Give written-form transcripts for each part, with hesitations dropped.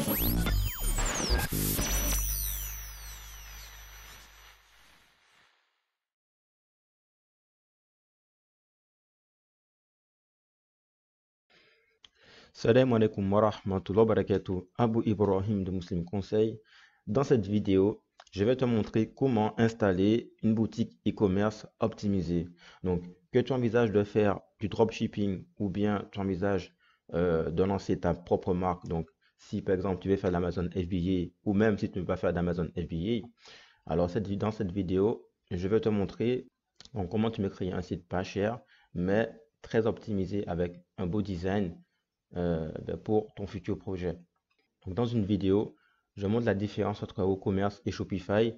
Salam alaikum wa rahmatullahi wa barakatuh. Abu Ibrahim de Muslim Conseil. Dans cette vidéo, je vais te montrer comment installer une boutique e-commerce optimisée. Donc, que tu envisages de faire du dropshipping ou bien tu envisages de lancer ta propre marque. Donc, si par exemple tu veux faire de l'Amazon FBA ou même si tu ne veux pas faire d'Amazon FBA, alors dans cette vidéo, je vais te montrer donc, comment tu peux créer un site pas cher mais très optimisé avec un beau design pour ton futur projet. Donc, dans une vidéo, je montre la différence entre WooCommerce et Shopify.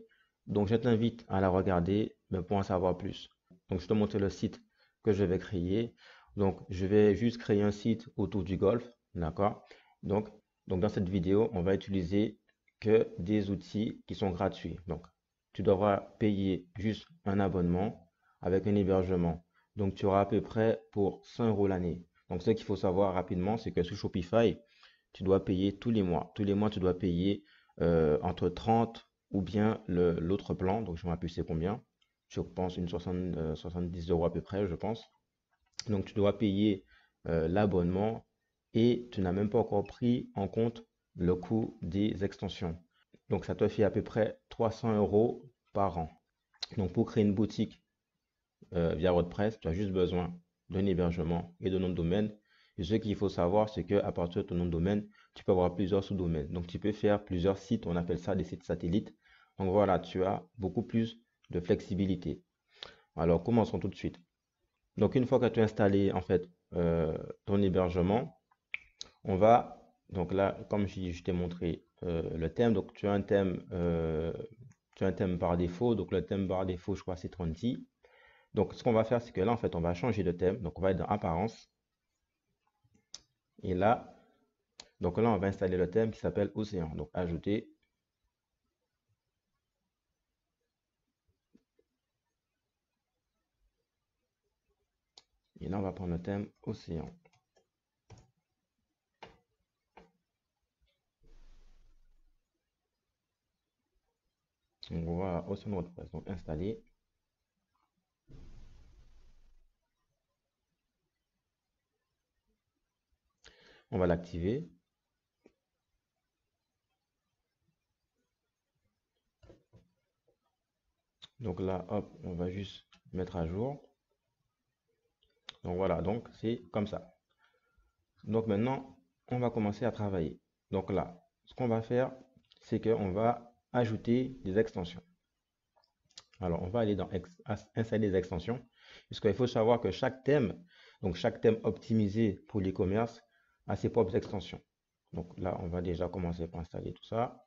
Donc, je t'invite à la regarder pour en savoir plus. Donc, je te montre le site que je vais créer. Donc, je vais juste créer un site autour du golf. D'accord? Donc, dans cette vidéo, on va utiliser que des outils qui sont gratuits. Donc, tu devras payer juste un abonnement avec un hébergement. Donc, tu auras à peu près pour 100 € l'année. Donc, ce qu'il faut savoir rapidement, c'est que sur Shopify, tu dois payer tous les mois. Tous les mois, tu dois payer entre 30 ou bien l'autre plan. Donc, je ne me rappelle plus c'est combien. Je pense une 70 € à peu près, je pense. Donc, tu dois payer l'abonnement et tu n'as même pas encore pris en compte le coût des extensions. Donc, ça te fait à peu près 300 € par an. Donc, pour créer une boutique via WordPress, tu as juste besoin d'un hébergement et de nom de domaine. Et ce qu'il faut savoir, c'est qu'à partir de ton nom de domaine, tu peux avoir plusieurs sous-domaines. Donc, tu peux faire plusieurs sites, on appelle ça des sites satellites. Donc, voilà, tu as beaucoup plus de flexibilité. Alors, commençons tout de suite. Donc, une fois que tu as installé, en fait, ton hébergement, on va, donc là, comme je t'ai montré le thème, donc tu as un thème par défaut. Donc, le thème par défaut, je crois, c'est 30. Donc, ce qu'on va faire, c'est que là, en fait, on va changer de thème. Donc, on va être dans Apparence. Et là, donc là, on va installer le thème qui s'appelle Océan. Donc, ajouter. Et là, on va prendre le thème Océan. Donc, voilà, Océan WordPress. Donc, installer. On va l'activer. Donc là, hop, on va juste mettre à jour. Donc voilà, donc c'est comme ça. Donc maintenant, on va commencer à travailler. Donc là, ce qu'on va faire, c'est qu'on va ajouter des extensions. Alors, on va aller dans installer des extensions, puisqu'il faut savoir que chaque thème, donc chaque thème optimisé pour l'e-commerce, a ses propres extensions. Donc là, on va déjà commencer par installer tout ça.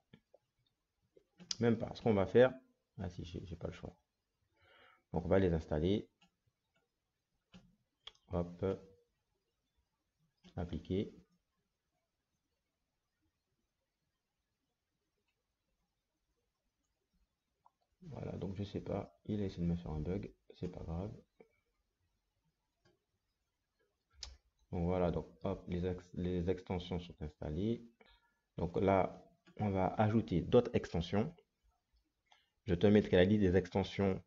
Même pas. Ce qu'on va faire, ah si, j'ai pas le choix. Donc on va les installer. Hop, appliquer. Voilà, donc je sais pas, il a essayé de me faire un bug, c'est pas grave. Donc voilà, donc hop, les extensions sont installées. Donc là, on va ajouter d'autres extensions. Je te mettrai la liste des extensions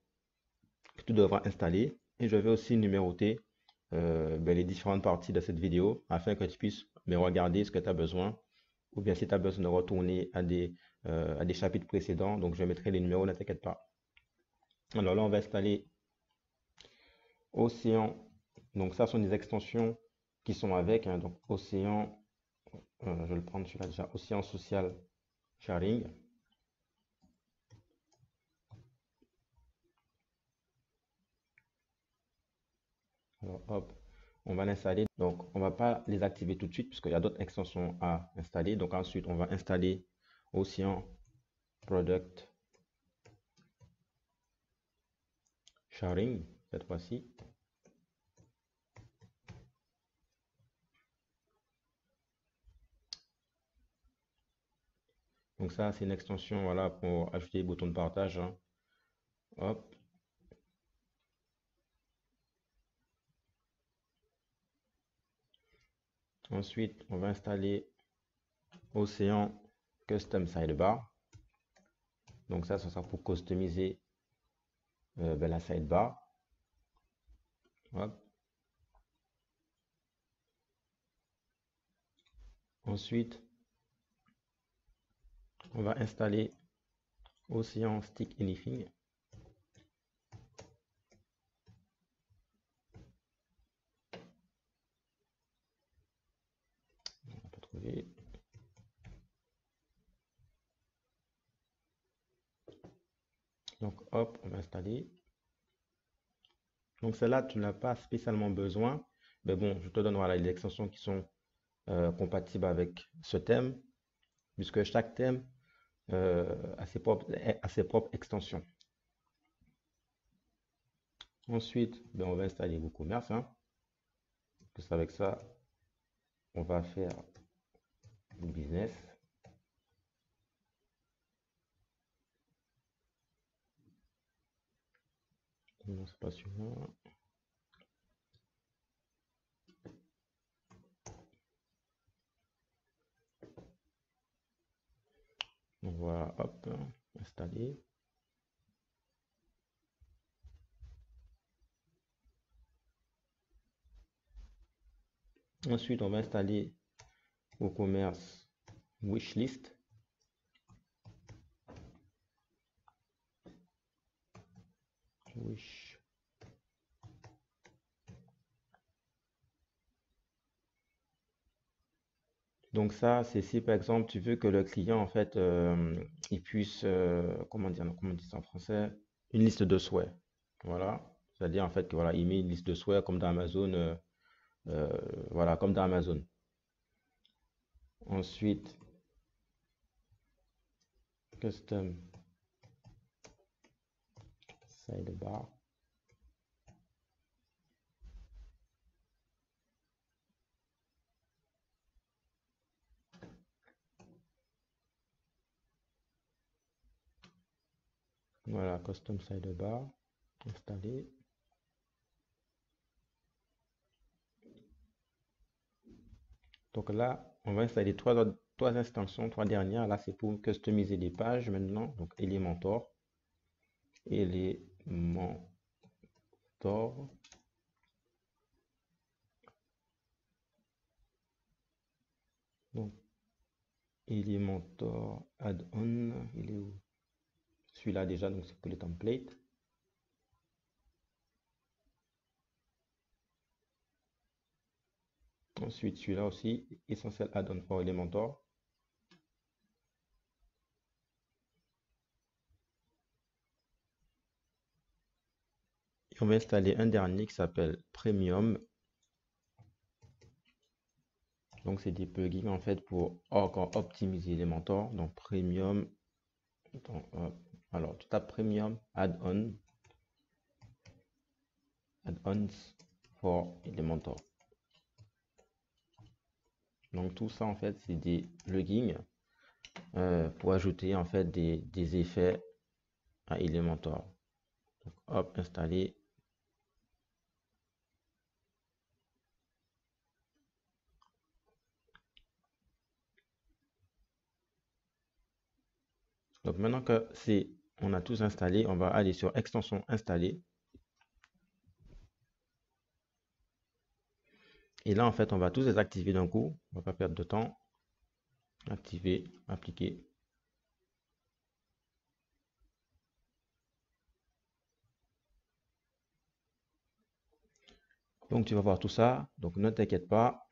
que tu devras installer et je vais aussi numéroter les différentes parties de cette vidéo afin que tu puisses regarder ce que tu as besoin ou bien si tu as besoin de retourner à des chapitres précédents. Donc je mettrai les numéros, ne t'inquiète pas. Alors là, on va installer Océan. Donc ça sont des extensions qui sont avec. Donc Océan, je vais le prendre celui-là déjà, Océan Social Sharing. Alors hop, on va l'installer. Donc on va pas les activer tout de suite puisqu'il y a d'autres extensions à installer. Donc ensuite, on va installer Océan Product Sharing cette fois-ci. Donc ça, c'est une extension voilà, pour ajouter les boutons de partage. Hop. Ensuite, on va installer Océan custom sidebar. Donc ça sera pour customiser la sidebar. Hop. Ensuite, on va installer Ocean Stick Anything. On va pas trouver. Donc hop, on va installer. Donc celle-là, tu n'as pas spécialement besoin. Mais bon, je te donne voilà, les extensions qui sont compatibles avec ce thème, puisque chaque thème a ses propres extensions. Ensuite, on va installer WooCommerce. Plus avec ça, on va faire du business. Non, c'est pas celui-là. Donc voilà, hop, installer. Ensuite, on va installer WooCommerce Wishlist. Donc ça, c'est si par exemple tu veux que le client en fait il puisse comment on dit ça en français, une liste de souhaits. Voilà, c'est-à-dire en fait que voilà, il met une liste de souhaits comme dans Amazon, voilà, comme dans Amazon. Ensuite, custom sidebar. Voilà, custom sidebar installé. Donc là, on va installer trois extensions, trois dernières. Là, c'est pour customiser les pages maintenant. Donc Elementor, donc Elementor add-on, il est où? Celui-là déjà, donc c'est pour les templates. Ensuite, celui-là aussi, Essential add-on for Elementor. Et on va installer un dernier qui s'appelle Premium. Donc c'est des plugins en fait pour encore optimiser Elementor. Donc Premium. Alors tu tapes Premium add-ons for Elementor. Donc tout ça en fait c'est des plugins pour ajouter en fait des effets à Elementor. Donc, hop, installer. Donc maintenant que on a tous installé, on va aller sur extension installée. Et là en fait on va tous les activer d'un coup. On va pas perdre de temps. Activer, appliquer. Donc tu vas voir tout ça. Donc ne t'inquiète pas.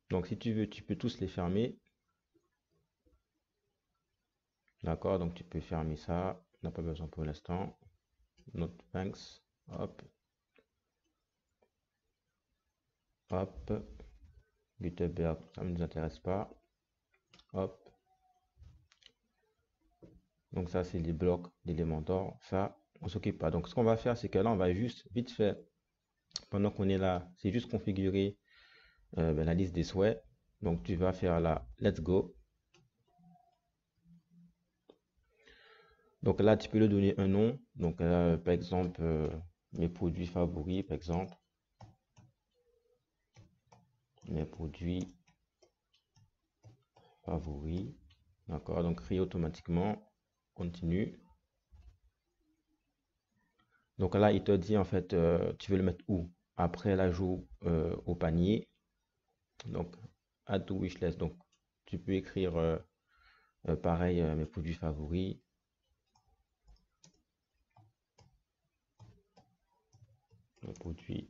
Donc si tu veux, tu peux tous les fermer. D'accord, donc tu peux fermer ça. On n'a pas besoin pour l'instant. Not thanks. Hop. Hop. Gutenberg, ça ne nous intéresse pas. Hop. Donc ça, c'est les blocs d'Elementor. Ça, on s'occupe pas. Donc ce qu'on va faire, c'est que là, on va juste vite fait, pendant qu'on est là, c'est juste configurer la liste des souhaits. Donc tu vas faire là, let's go. Donc là, tu peux lui donner un nom. Donc par exemple, mes produits favoris, par exemple. Mes produits favoris. D'accord, donc créer automatiquement. Continue. Donc là, il te dit en fait, tu veux le mettre où? Après l'ajout au panier. Donc, add to wishlist. Donc, tu peux écrire pareil, mes produits favoris. Mes produits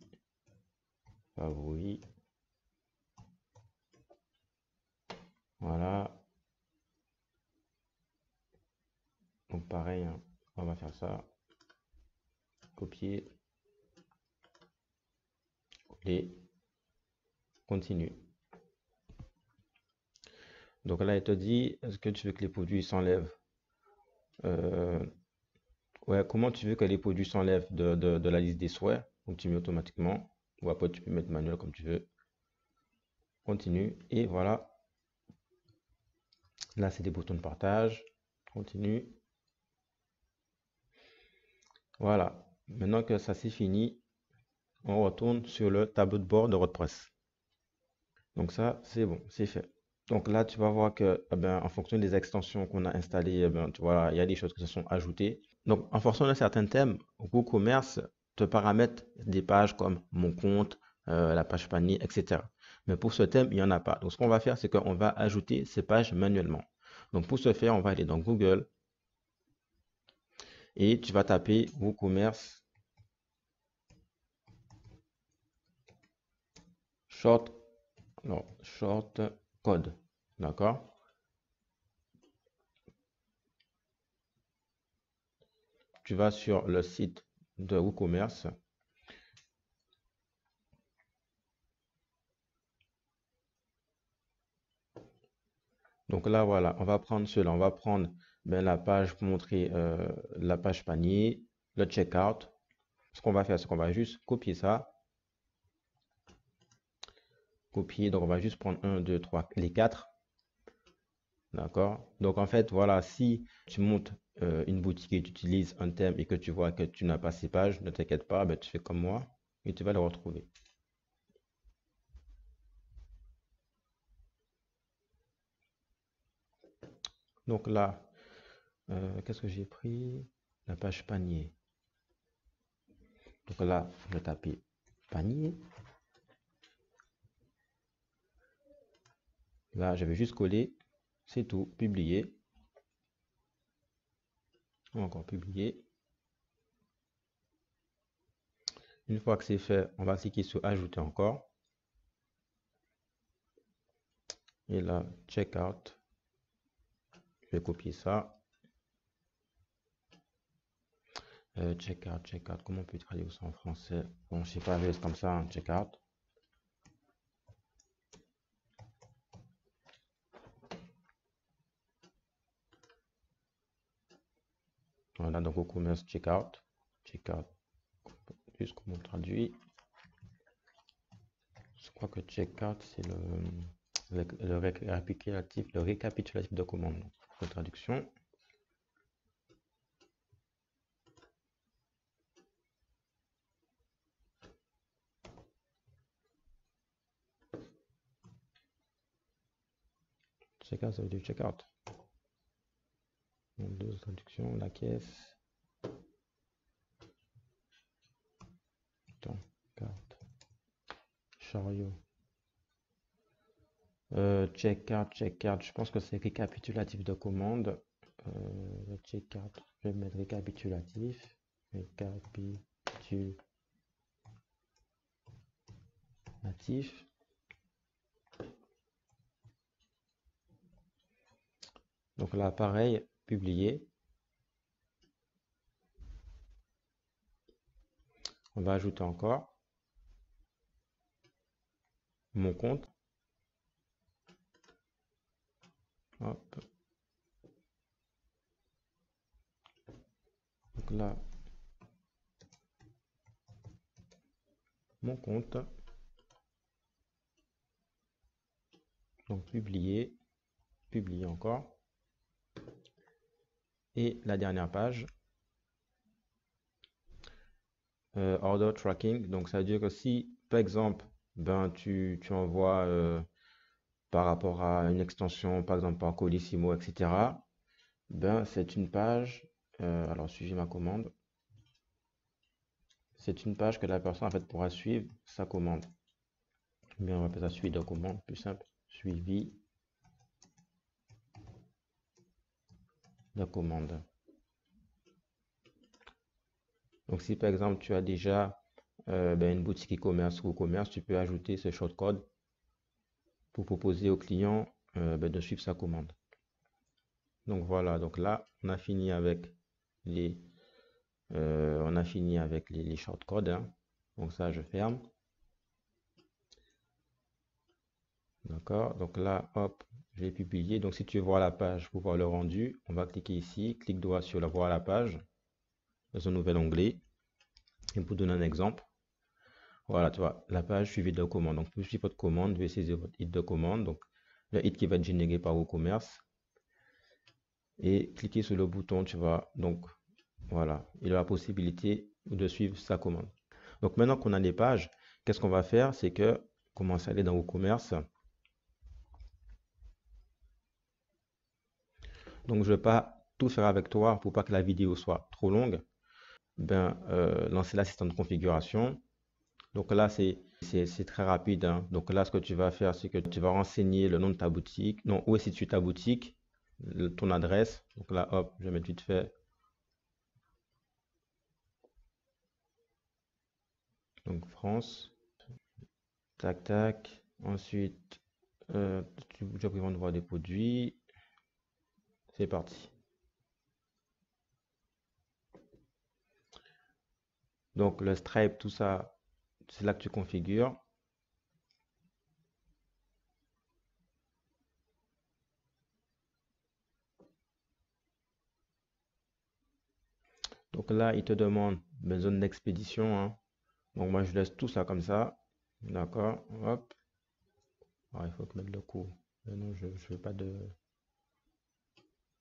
favoris. Voilà. Donc, pareil, hein, on va faire ça. Copier. Coller. Continue. Donc là, il te dit, est-ce que tu veux que les produits s'enlèvent? Ouais, comment tu veux que les produits s'enlèvent de la liste des souhaits? Donc tu mets automatiquement, ou après tu peux mettre manuel comme tu veux. Continue, et voilà. Là, c'est des boutons de partage. Continue. Voilà. Maintenant que ça c'est fini, on retourne sur le tableau de bord de WordPress. Donc ça, c'est bon, c'est fait. Donc là, tu vas voir que, eh ben, en fonction des extensions qu'on a installées, eh ben, tu vois, il y a des choses qui se sont ajoutées. Donc, en fonction de certains thèmes, WooCommerce te paramètre des pages comme mon compte, la page panier, etc. Mais pour ce thème, il n'y en a pas. Donc, ce qu'on va faire, c'est qu'on va ajouter ces pages manuellement. Donc, pour ce faire, on va aller dans Google et tu vas taper WooCommerce short code. D'accord? Tu vas sur le site de WooCommerce. Donc là, voilà, on va prendre cela. On va prendre la page pour montrer la page panier, le checkout. Ce qu'on va faire, c'est qu'on va juste copier ça. Copier, donc on va juste prendre 1, 2, 3, les 4. D'accord? Donc en fait, voilà, si tu montes une boutique et tu utilises un thème et que tu vois que tu n'as pas ces pages, ne t'inquiète pas, ben, tu fais comme moi et tu vas les retrouver. Donc là, qu'est-ce que j'ai pris? La page panier. Donc là, je vais taper panier. Là, je vais juste coller. C'est tout. Publier. Encore publier. Une fois que c'est fait, on va cliquer sur ajouter encore. Et là, checkout. Je vais copier ça. Checkout. Comment on peut traduire ça en français? Bon, je sais pas, c'est comme ça, hein, checkout. Voilà, donc au commerce, checkout. Checkout. Juste comment on traduit. Je crois que checkout, c'est le récapitulatif de commande. De traduction. Checkout, ça veut dire checkout. Donc, deux traductions, la caisse. Attends, carte. Chariot. Checkout. Je pense que c'est récapitulatif de commande. Checkout. Je vais mettre récapitulatif. Récapitulatif. Donc là, pareil, publier. On va ajouter encore mon compte. Hop. Donc là, mon compte. Donc publier. Publier encore. Et la dernière page. Order tracking. Donc ça veut dire que si, par exemple, tu envoies par rapport à une extension, par exemple par Colissimo, etc., ben, c'est une page, alors suivez ma commande, c'est une page que la personne en fait pourra suivre sa commande. Bien, on va appeler ça suivi de commande, plus simple, suivi de commande. Donc si par exemple tu as déjà une boutique e-commerce ou e-commerce, tu peux ajouter ce shortcode pour proposer au client de suivre sa commande. Donc voilà, donc là on a fini avec les les shortcodes, hein. Donc ça je ferme. D'accord, donc là hop, je vais publier. Donc si tu veux voir la page pour voir le rendu, on va cliquer ici, clic droit sur la voir la page dans un nouvel onglet. Et pour donner un exemple, voilà, tu vois, la page suivie de commande. Donc, pour suivre votre commande, vous allez saisir votre hit de commande. Donc, le hit qui va être généré par WooCommerce. Et cliquez sur le bouton, tu vois. Donc, voilà, il a la possibilité de suivre sa commande. Donc, maintenant qu'on a les pages, qu'est-ce qu'on va faire? C'est que, commencer à aller dans WooCommerce. Donc, je ne vais pas tout faire avec toi pour pas que la vidéo soit trop longue. Ben, lancer l'assistant de configuration. Donc là, c'est très rapide, hein. Donc là, ce que tu vas faire, c'est que tu vas renseigner le nom de ta boutique. Non, où est située ta boutique, ton adresse. Donc là, hop, je vais mettre vite fait. Donc France. Tac, tac. Ensuite, tu as pris vendre des produits. C'est parti. Donc le Stripe, tout ça, c'est là que tu configures. Donc là, il te demande une zone d'expédition, hein. Donc moi, je laisse tout ça comme ça. D'accord. Hop. Alors, il faut que mettre le coût. Mais non, je ne veux pas de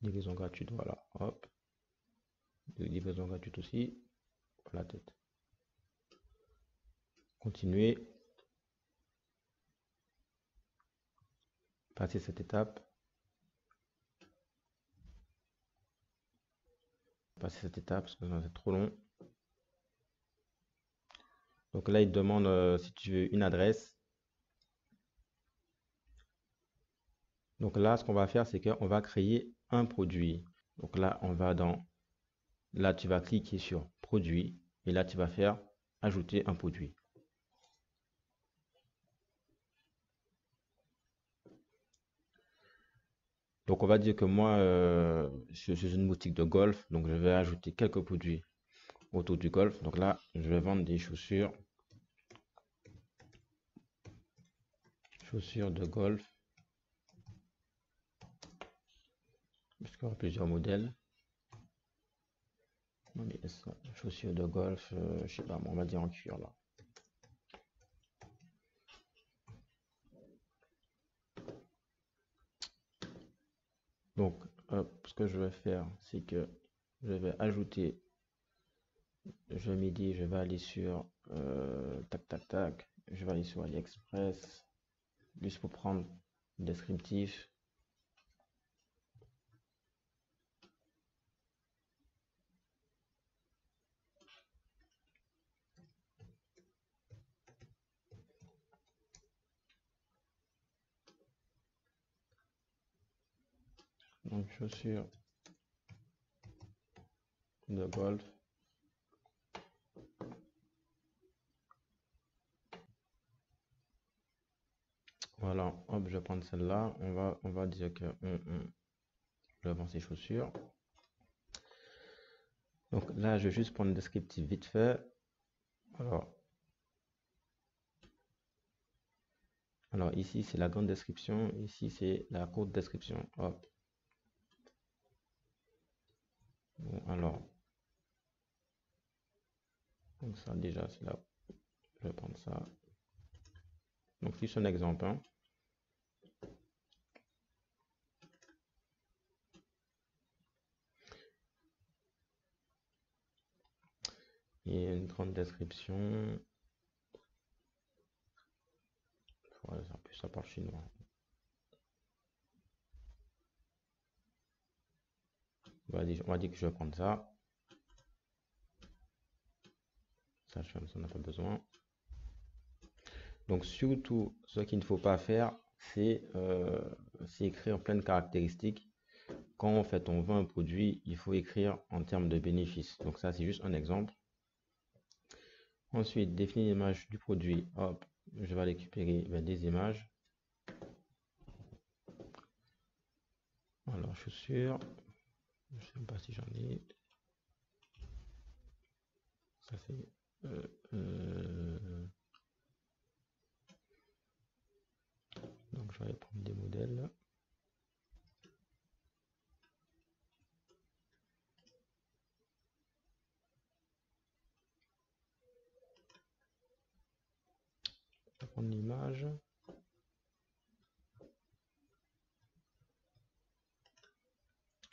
livraison gratuite. Voilà. Hop. De livraison gratuite aussi. Pour la tête. Continuer. Passer cette étape. Passer cette étape parce que c'est trop long. Donc là, il te demande si tu veux une adresse. Donc là, ce qu'on va faire, c'est qu'on va créer un produit. Donc là, on va dans... Là, tu vas cliquer sur produit. Et là, tu vas faire ajouter un produit. Donc on va dire que moi, je suis une boutique de golf. Donc je vais ajouter quelques produits autour du golf. Donc là, je vais vendre des chaussures. Chaussures de golf. Parce qu'il y aura plusieurs modèles. Non, mais ça, chaussures de golf, je sais pas, on va dire en cuir là. Donc, ce que je vais faire, c'est que je vais ajouter, je vais midi, je vais aller sur tac tac tac, je vais aller sur AliExpress, juste pour prendre le descriptif. Donc, chaussures de golf. Voilà, hop, je vais prendre celle-là. On va dire que je vais vendre ces chaussures. Donc là, je vais juste prendre le descriptif vite fait. Alors ici, c'est la grande description. Ici, c'est la courte description. Hop. Bon, alors, donc ça déjà, c'est là. Je vais prendre ça. Donc, juste un exemple, hein. Et une grande description. Ouais, en plus, ça parle chinois. on va dire que je vais prendre ça. Ça, on n'a pas besoin. Donc surtout, ce qu'il ne faut pas faire, c'est écrire plein de caractéristiques. Quand en fait on vend un produit, il faut écrire en termes de bénéfices. Donc ça, c'est juste un exemple. Ensuite, définir l'image du produit. Hop, je vais récupérer des images. Alors, chaussures. Je ne sais pas si j'en ai. Ça c'est. Donc, je vais aller prendre des modèles. Je vais prendre l'image.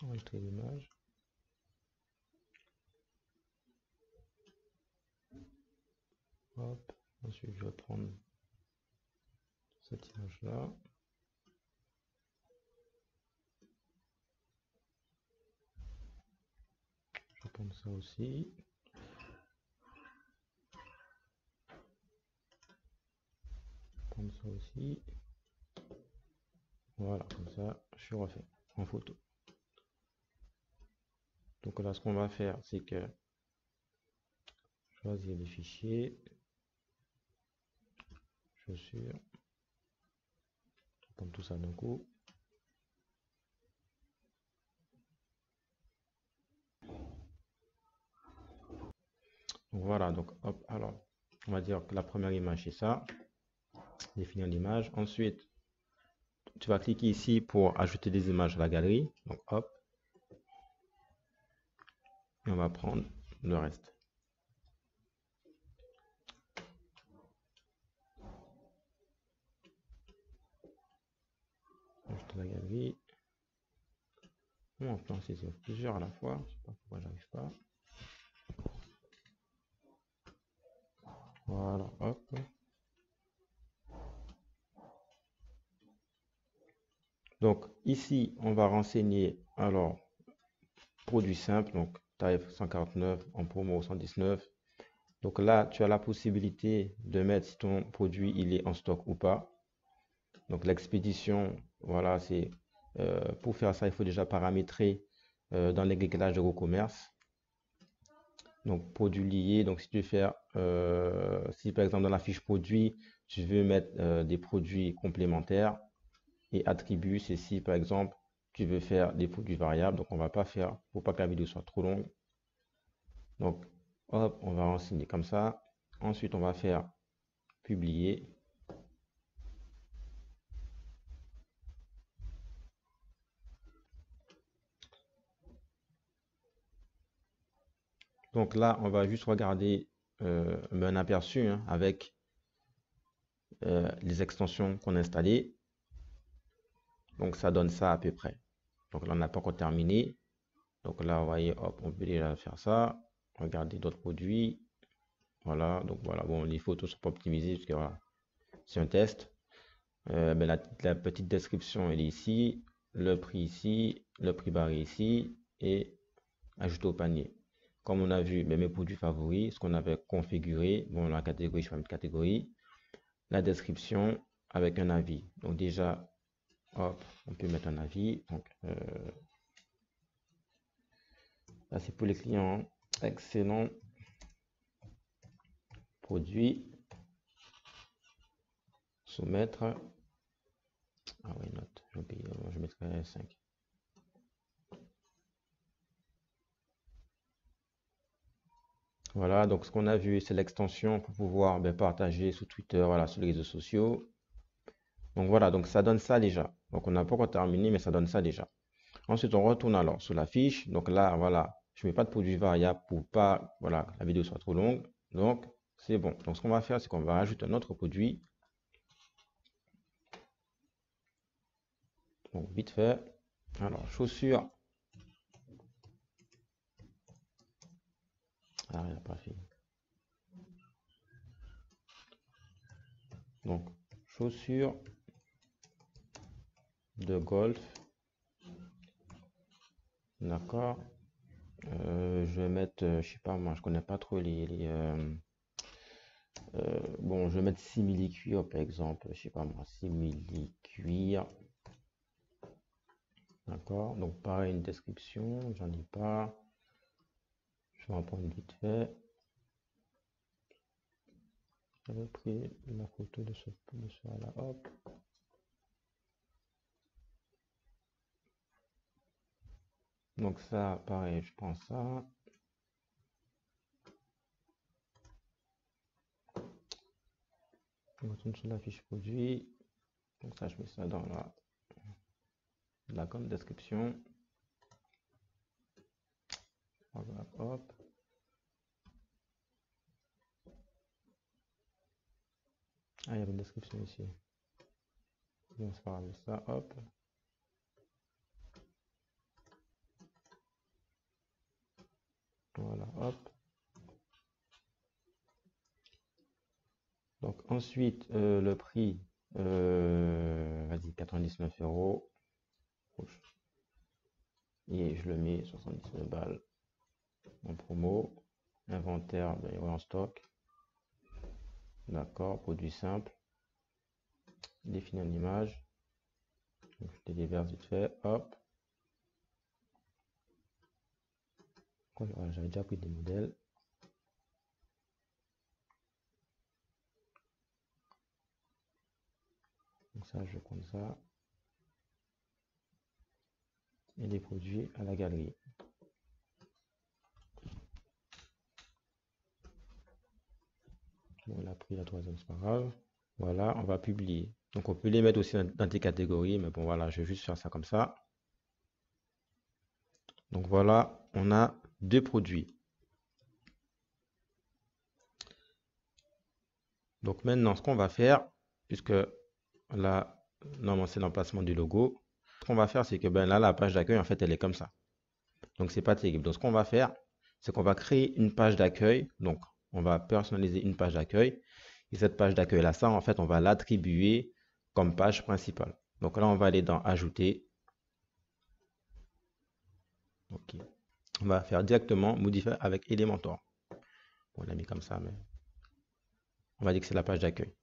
Enregistrer l'image. Hop. Ensuite, je vais prendre cette image-là. Je vais prendre ça aussi. Prendre ça aussi. Voilà, comme ça, je suis refait en photo. Donc là, ce qu'on va faire, c'est que choisir les fichiers, chaussures, prendre tout ça d'un coup. Donc voilà, donc hop, alors on va dire que la première image c'est ça, définir l'image. Ensuite, tu vas cliquer ici pour ajouter des images à la galerie. Donc hop, et on va prendre le reste. Ajouter la galerie. On peut en saisir plusieurs à la fois. Je sais pas pourquoi j'arrive pas. Voilà, hop. Donc ici, on va renseigner alors produit simple, donc tarif 149 en promo 119. Donc là, tu as la possibilité de mettre si ton produit il est en stock ou pas. Donc l'expédition, voilà, c'est pour faire ça, il faut déjà paramétrer dans les réglages de e-commerce. Donc produit lié, donc si tu veux faire, si par exemple dans la fiche produit, tu veux mettre des produits complémentaires et attributs, c'est si par exemple tu veux faire des produits variables. Donc on va pas faire, pour pas que la vidéo soit trop longue. Donc hop, on va renseigner comme ça. Ensuite on va faire publier. Donc là, on va juste regarder un aperçu avec les extensions qu'on a installées. Donc ça donne ça à peu près. Donc là, on n'a pas encore terminé. Donc là, vous voyez, hop, on peut déjà faire ça. Regardez d'autres produits. Voilà, donc voilà, bon, les photos sont pas optimisées parce que voilà, c'est un test. Mais la petite description, elle est ici. Le prix ici, le prix barré ici et ajouter au panier. Comme on a vu, mes produits favoris, ce qu'on avait configuré, bon, la catégorie, je vais mettre catégorie, la description avec un avis. Donc déjà, hop, on peut mettre un avis. Donc là, c'est pour les clients. Excellent produit. Soumettre. Ah oui, note. Je mettrai 5. Voilà, donc ce qu'on a vu, c'est l'extension pour pouvoir partager sur Twitter, voilà, sur les réseaux sociaux. Donc voilà, donc ça donne ça déjà. Donc on n'a pas encore terminé, mais ça donne ça déjà. Ensuite, on retourne alors sur la fiche. Donc là, voilà, je ne mets pas de produit variable pour pas, voilà, la vidéo soit trop longue. Donc c'est bon. Donc ce qu'on va faire, c'est qu'on va rajouter un autre produit. Donc vite fait. Alors chaussures. Ah, il n'a pas fait. Donc chaussures de golf. D'accord. Je vais mettre, je sais pas moi, je connais pas trop bon, je vais mettre simili-cuir par exemple, je sais pas moi, simili-cuir. D'accord, donc pareil, une description, j'en ai pas. Je vais en prendre vite fait. J'avais pris la photo de ce là, hop. Donc ça, pareil, je prends ça. On retourne sur la fiche produit. Donc ça, je mets ça dans la grande description. Hop, hop. Ah, il y avait une description ici. Bon, c'est pas grave, ça, hop. Voilà, hop. Donc ensuite, le prix, vas-y, 99 €. Et je le mets 79 balles en promo. Inventaire, ben, ouais, en stock. D'accord, produit simple. Définir une image. Donc, je déverse vite fait, hop. Voilà, j'avais déjà pris des modèles. Donc ça, je vais prendre ça. Et les produits à la galerie. Bon, on a pris la troisième, c'est pas grave. Voilà, on va publier. Donc on peut les mettre aussi dans des catégories, mais bon voilà, je vais juste faire ça comme ça. Donc voilà, on a deux produits. Donc maintenant, ce qu'on va faire, puisque là, normalement c'est l'emplacement du logo, ce qu'on va faire, c'est que ben là, la page d'accueil, en fait, elle est comme ça. Donc c'est pas terrible. Donc ce qu'on va faire, c'est qu'on va créer une page d'accueil. Donc on va personnaliser une page d'accueil. Et cette page d'accueil là, ça, en fait, on va l'attribuer comme page principale. Donc là, on va aller dans Ajouter. Ok. On va faire directement modifier avec Elementor. On l'a mis comme ça, mais on va dire que c'est la page d'accueil.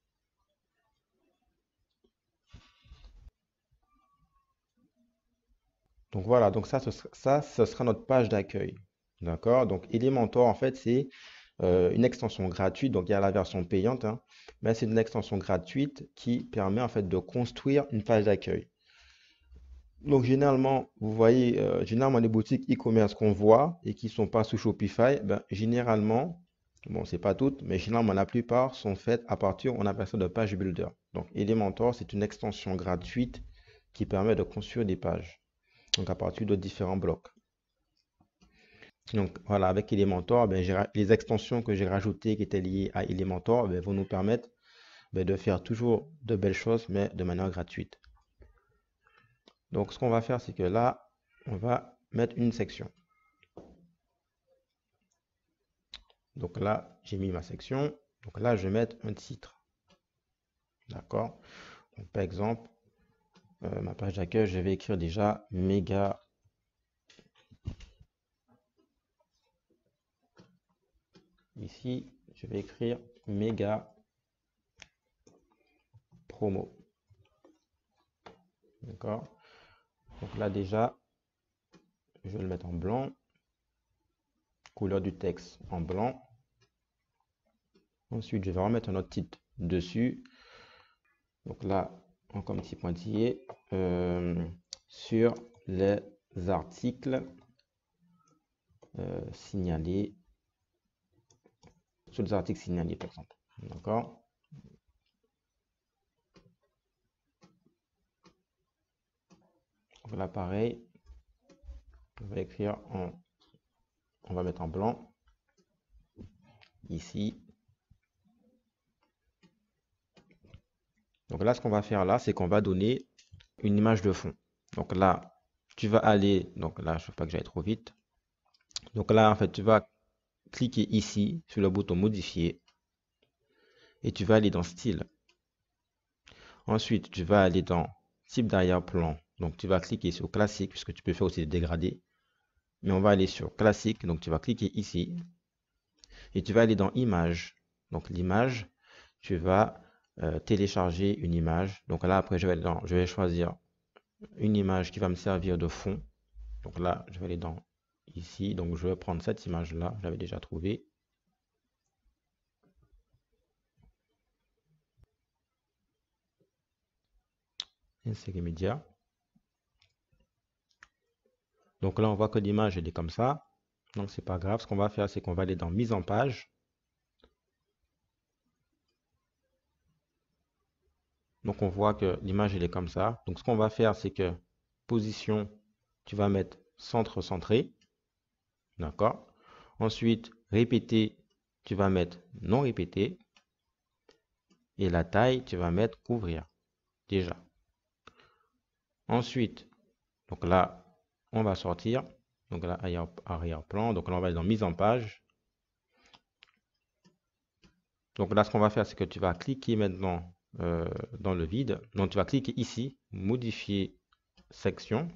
Donc voilà, donc ça, ce sera notre page d'accueil. D'accord? Donc Elementor, en fait, c'est une extension gratuite. Donc il y a la version payante, hein, mais c'est une extension gratuite qui permet en fait de construire une page d'accueil. Donc généralement, vous voyez, généralement les boutiques e-commerce qu'on voit et qui ne sont pas sous Shopify, ben, généralement, bon, c'est pas toutes, mais généralement la plupart sont faites à partir, on appelle ça de page builder. Donc Elementor, c'est une extension gratuite qui permet de construire des pages, donc à partir de différents blocs. Donc voilà, avec Elementor, ben, les extensions que j'ai rajoutées qui étaient liées à Elementor ben, vont nous permettre ben, de faire toujours de belles choses, mais de manière gratuite. Donc ce qu'on va faire, c'est que là, on va mettre une section. Donc là, j'ai mis ma section. Donc là, je vais mettre un titre. D'accord? Donc par exemple, ma page d'accueil, je vais écrire déjà méga. Ici, je vais écrire méga promo. D'accord? Donc là, déjà, je vais le mettre en blanc. Couleur du texte en blanc. Ensuite, je vais remettre un autre titre dessus. Donc là, encore un petit pointillé sur les articles signalés. Sur les articles signalés, par exemple. D'accord? Donc là, pareil, on va écrire on va mettre en blanc ici. Donc là, ce qu'on va faire là, c'est qu'on va donner une image de fond. Donc là, tu vas aller, donc là, je ne veux pas que j'aille trop vite. Donc là, en fait, tu vas cliquer ici sur le bouton modifier et tu vas aller dans style. Ensuite, tu vas aller dans type d'arrière-plan. Donc tu vas cliquer sur classique puisque tu peux faire aussi des dégradés. mais on va aller sur classique. Donc tu vas cliquer ici et tu vas aller dans image. Donc l'image, tu vas télécharger une image. Donc là après je vais choisir une image qui va me servir de fond. Donc là je vais aller dans ici. Donc je vais prendre cette image là, je l'avais déjà trouvée. Insérer média. Donc là on voit que l'image elle est comme ça. Donc c'est pas grave. Ce qu'on va faire c'est qu'on va aller dans mise en page. Donc on voit que l'image elle est comme ça. Donc ce qu'on va faire c'est que position, tu vas mettre centre centré. D'accord. Ensuite, répéter, tu vas mettre non répété. Et la taille, tu vas mettre couvrir. Déjà. Ensuite, donc là, on va sortir. Donc là, arrière-plan. Donc là, on va aller dans mise en page. Donc là, ce qu'on va faire, c'est que tu vas cliquer maintenant dans le vide. Donc tu vas cliquer ici, modifier section.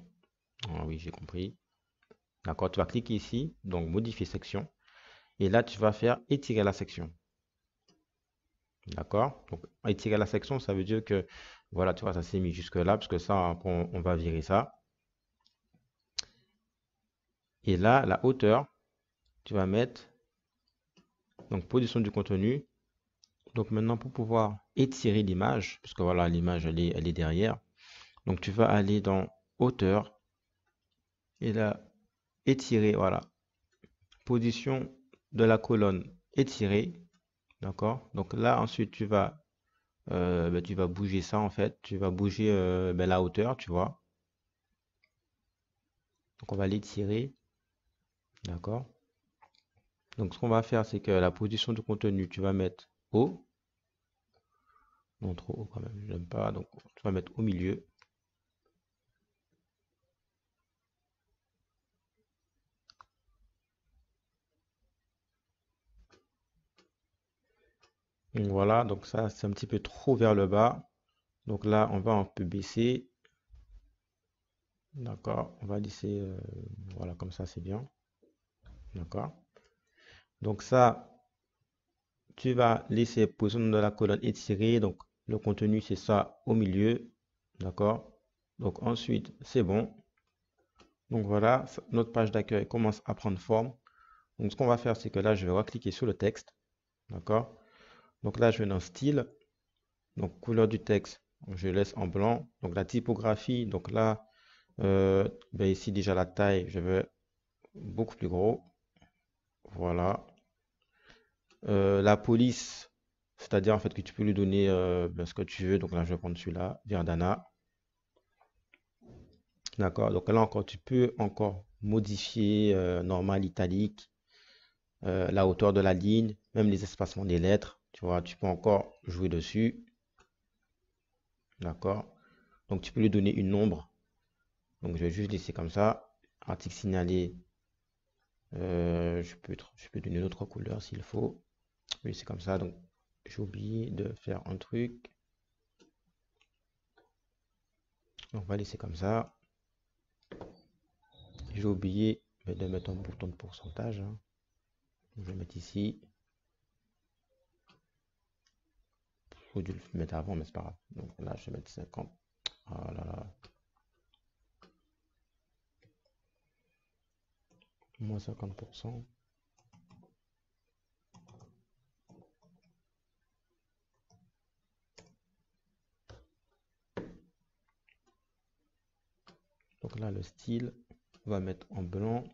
Ah oui, j'ai compris. D'accord, tu vas cliquer ici, donc modifier section. Et là, tu vas faire étirer la section. D'accord? Donc, étirer la section, ça veut dire que, voilà, tu vois, ça s'est mis jusque là, parce que ça, après, on va virer ça. Et là, la hauteur, tu vas mettre, donc, position du contenu. Donc, maintenant, pour pouvoir étirer l'image, puisque voilà, l'image, elle est derrière. Donc, tu vas aller dans hauteur. Et là, étirer, voilà. Position de la colonne étirée. D'accord? Donc là, ensuite, tu vas bouger ça en fait. Tu vas bouger la hauteur, tu vois. Donc on va l'étirer. D'accord? Donc ce qu'on va faire, c'est que la position du contenu, tu vas mettre haut. Non, trop haut quand même, je n'aime pas. Donc tu vas mettre au milieu. Donc voilà, donc ça c'est un petit peu trop vers le bas. Donc là, on va un peu baisser. D'accord? On va laisser, voilà, comme ça c'est bien. D'accord? Donc ça, tu vas laisser position de la colonne étirée. Donc le contenu, c'est ça au milieu. D'accord? Donc ensuite, c'est bon. Donc voilà, notre page d'accueil commence à prendre forme. Donc ce qu'on va faire, c'est que là, je vais recliquer sur le texte. D'accord? Donc là, je vais dans style. Donc couleur du texte, je laisse en blanc. Donc la typographie, donc là, ici déjà la taille, je veux beaucoup plus gros. Voilà. La police, c'est-à-dire en fait que tu peux lui donner ce que tu veux. Donc là, je vais prendre celui-là, Verdana. D'accord. Donc là encore, tu peux encore modifier normal, italique, la hauteur de la ligne, même les espacements des lettres. Tu vois, tu peux encore jouer dessus. D'accord. Donc tu peux lui donner une ombre. Donc je vais juste laisser comme ça. Article signalé. Je peux donner une autre couleur s'il faut. Oui, c'est comme ça. Donc j'ai oublié de faire un truc. On va laisser comme ça. J'ai oublié de mettre un bouton de pourcentage. Hein. Je vais mettre ici. Faut dû le mettre avant, mais c'est pas grave. Donc là, je vais mettre 50. Ah là là. Moins 50%. Donc là, le style, on va mettre en blanc.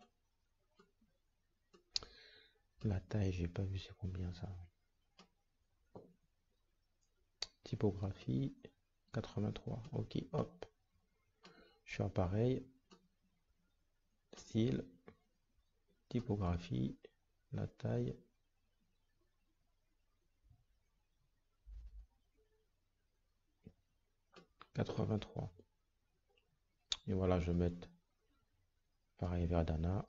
La taille, j'ai pas vu c'est combien ça. Typographie, 83. Ok, hop. Je suis à pareil. Style, typographie, la taille. « 83. Et voilà, je vais mettre pareil Verdana.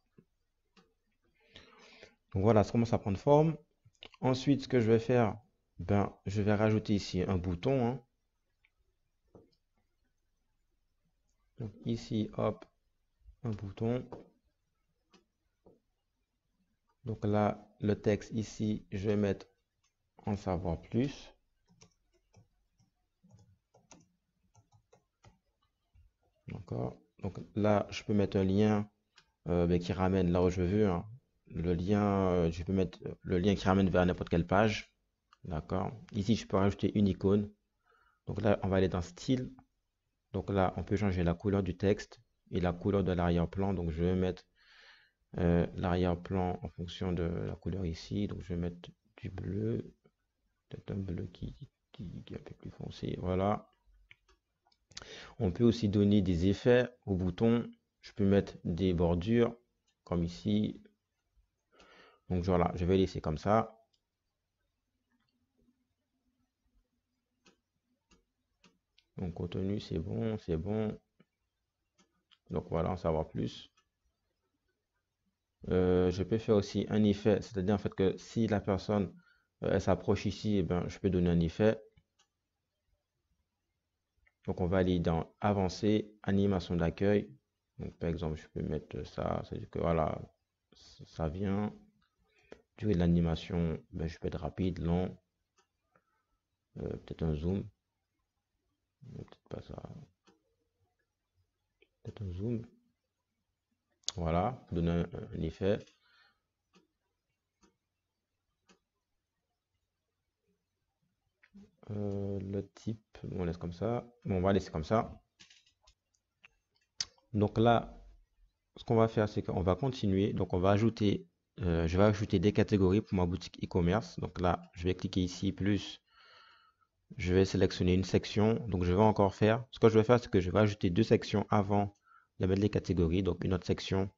Donc voilà, ça commence à prendre forme. Ensuite, ce que je vais faire, je vais rajouter ici un bouton. Hein. Donc ici, hop, un bouton. Donc là, le texte ici, je vais mettre en savoir plus. D'accord. Donc là, je peux mettre un lien qui ramène là où je veux, hein. Le lien, je peux mettre le lien qui ramène vers n'importe quelle page. D'accord. Ici, je peux rajouter une icône. Donc là, on va aller dans Style. Donc là, on peut changer la couleur du texte et la couleur de l'arrière-plan. Donc je vais mettre l'arrière-plan en fonction de la couleur ici. Donc je vais mettre du bleu, peut-être un bleu qui est un peu plus foncé. Voilà. On peut aussi donner des effets au bouton. Je peux mettre des bordures comme ici. Donc voilà, je vais laisser comme ça. Donc contenu, c'est bon, c'est bon. Donc voilà, en savoir plus. Je peux faire aussi un effet, c'est-à-dire en fait que si la personne elle s'approche ici, eh ben, je peux donner un effet. Donc on va aller dans avancer, animation d'accueil. Donc par exemple, je peux mettre ça, c'est-à-dire que voilà, ça vient. Durée de l'animation, ben, je peux être rapide, long, peut-être un zoom, peut-être pas ça, peut-être un zoom. Voilà, pour donner un effet. Le type, on laisse comme ça. Bon, on va laisser comme ça. Donc là, ce qu'on va faire, c'est qu'on va continuer. Donc on va ajouter, je vais ajouter des catégories pour ma boutique e-commerce. Donc là, je vais cliquer ici, plus, je vais sélectionner une section. Donc je vais encore faire, ce que je vais faire, c'est que je vais ajouter deux sections avant de mettre les catégories. Donc une autre section.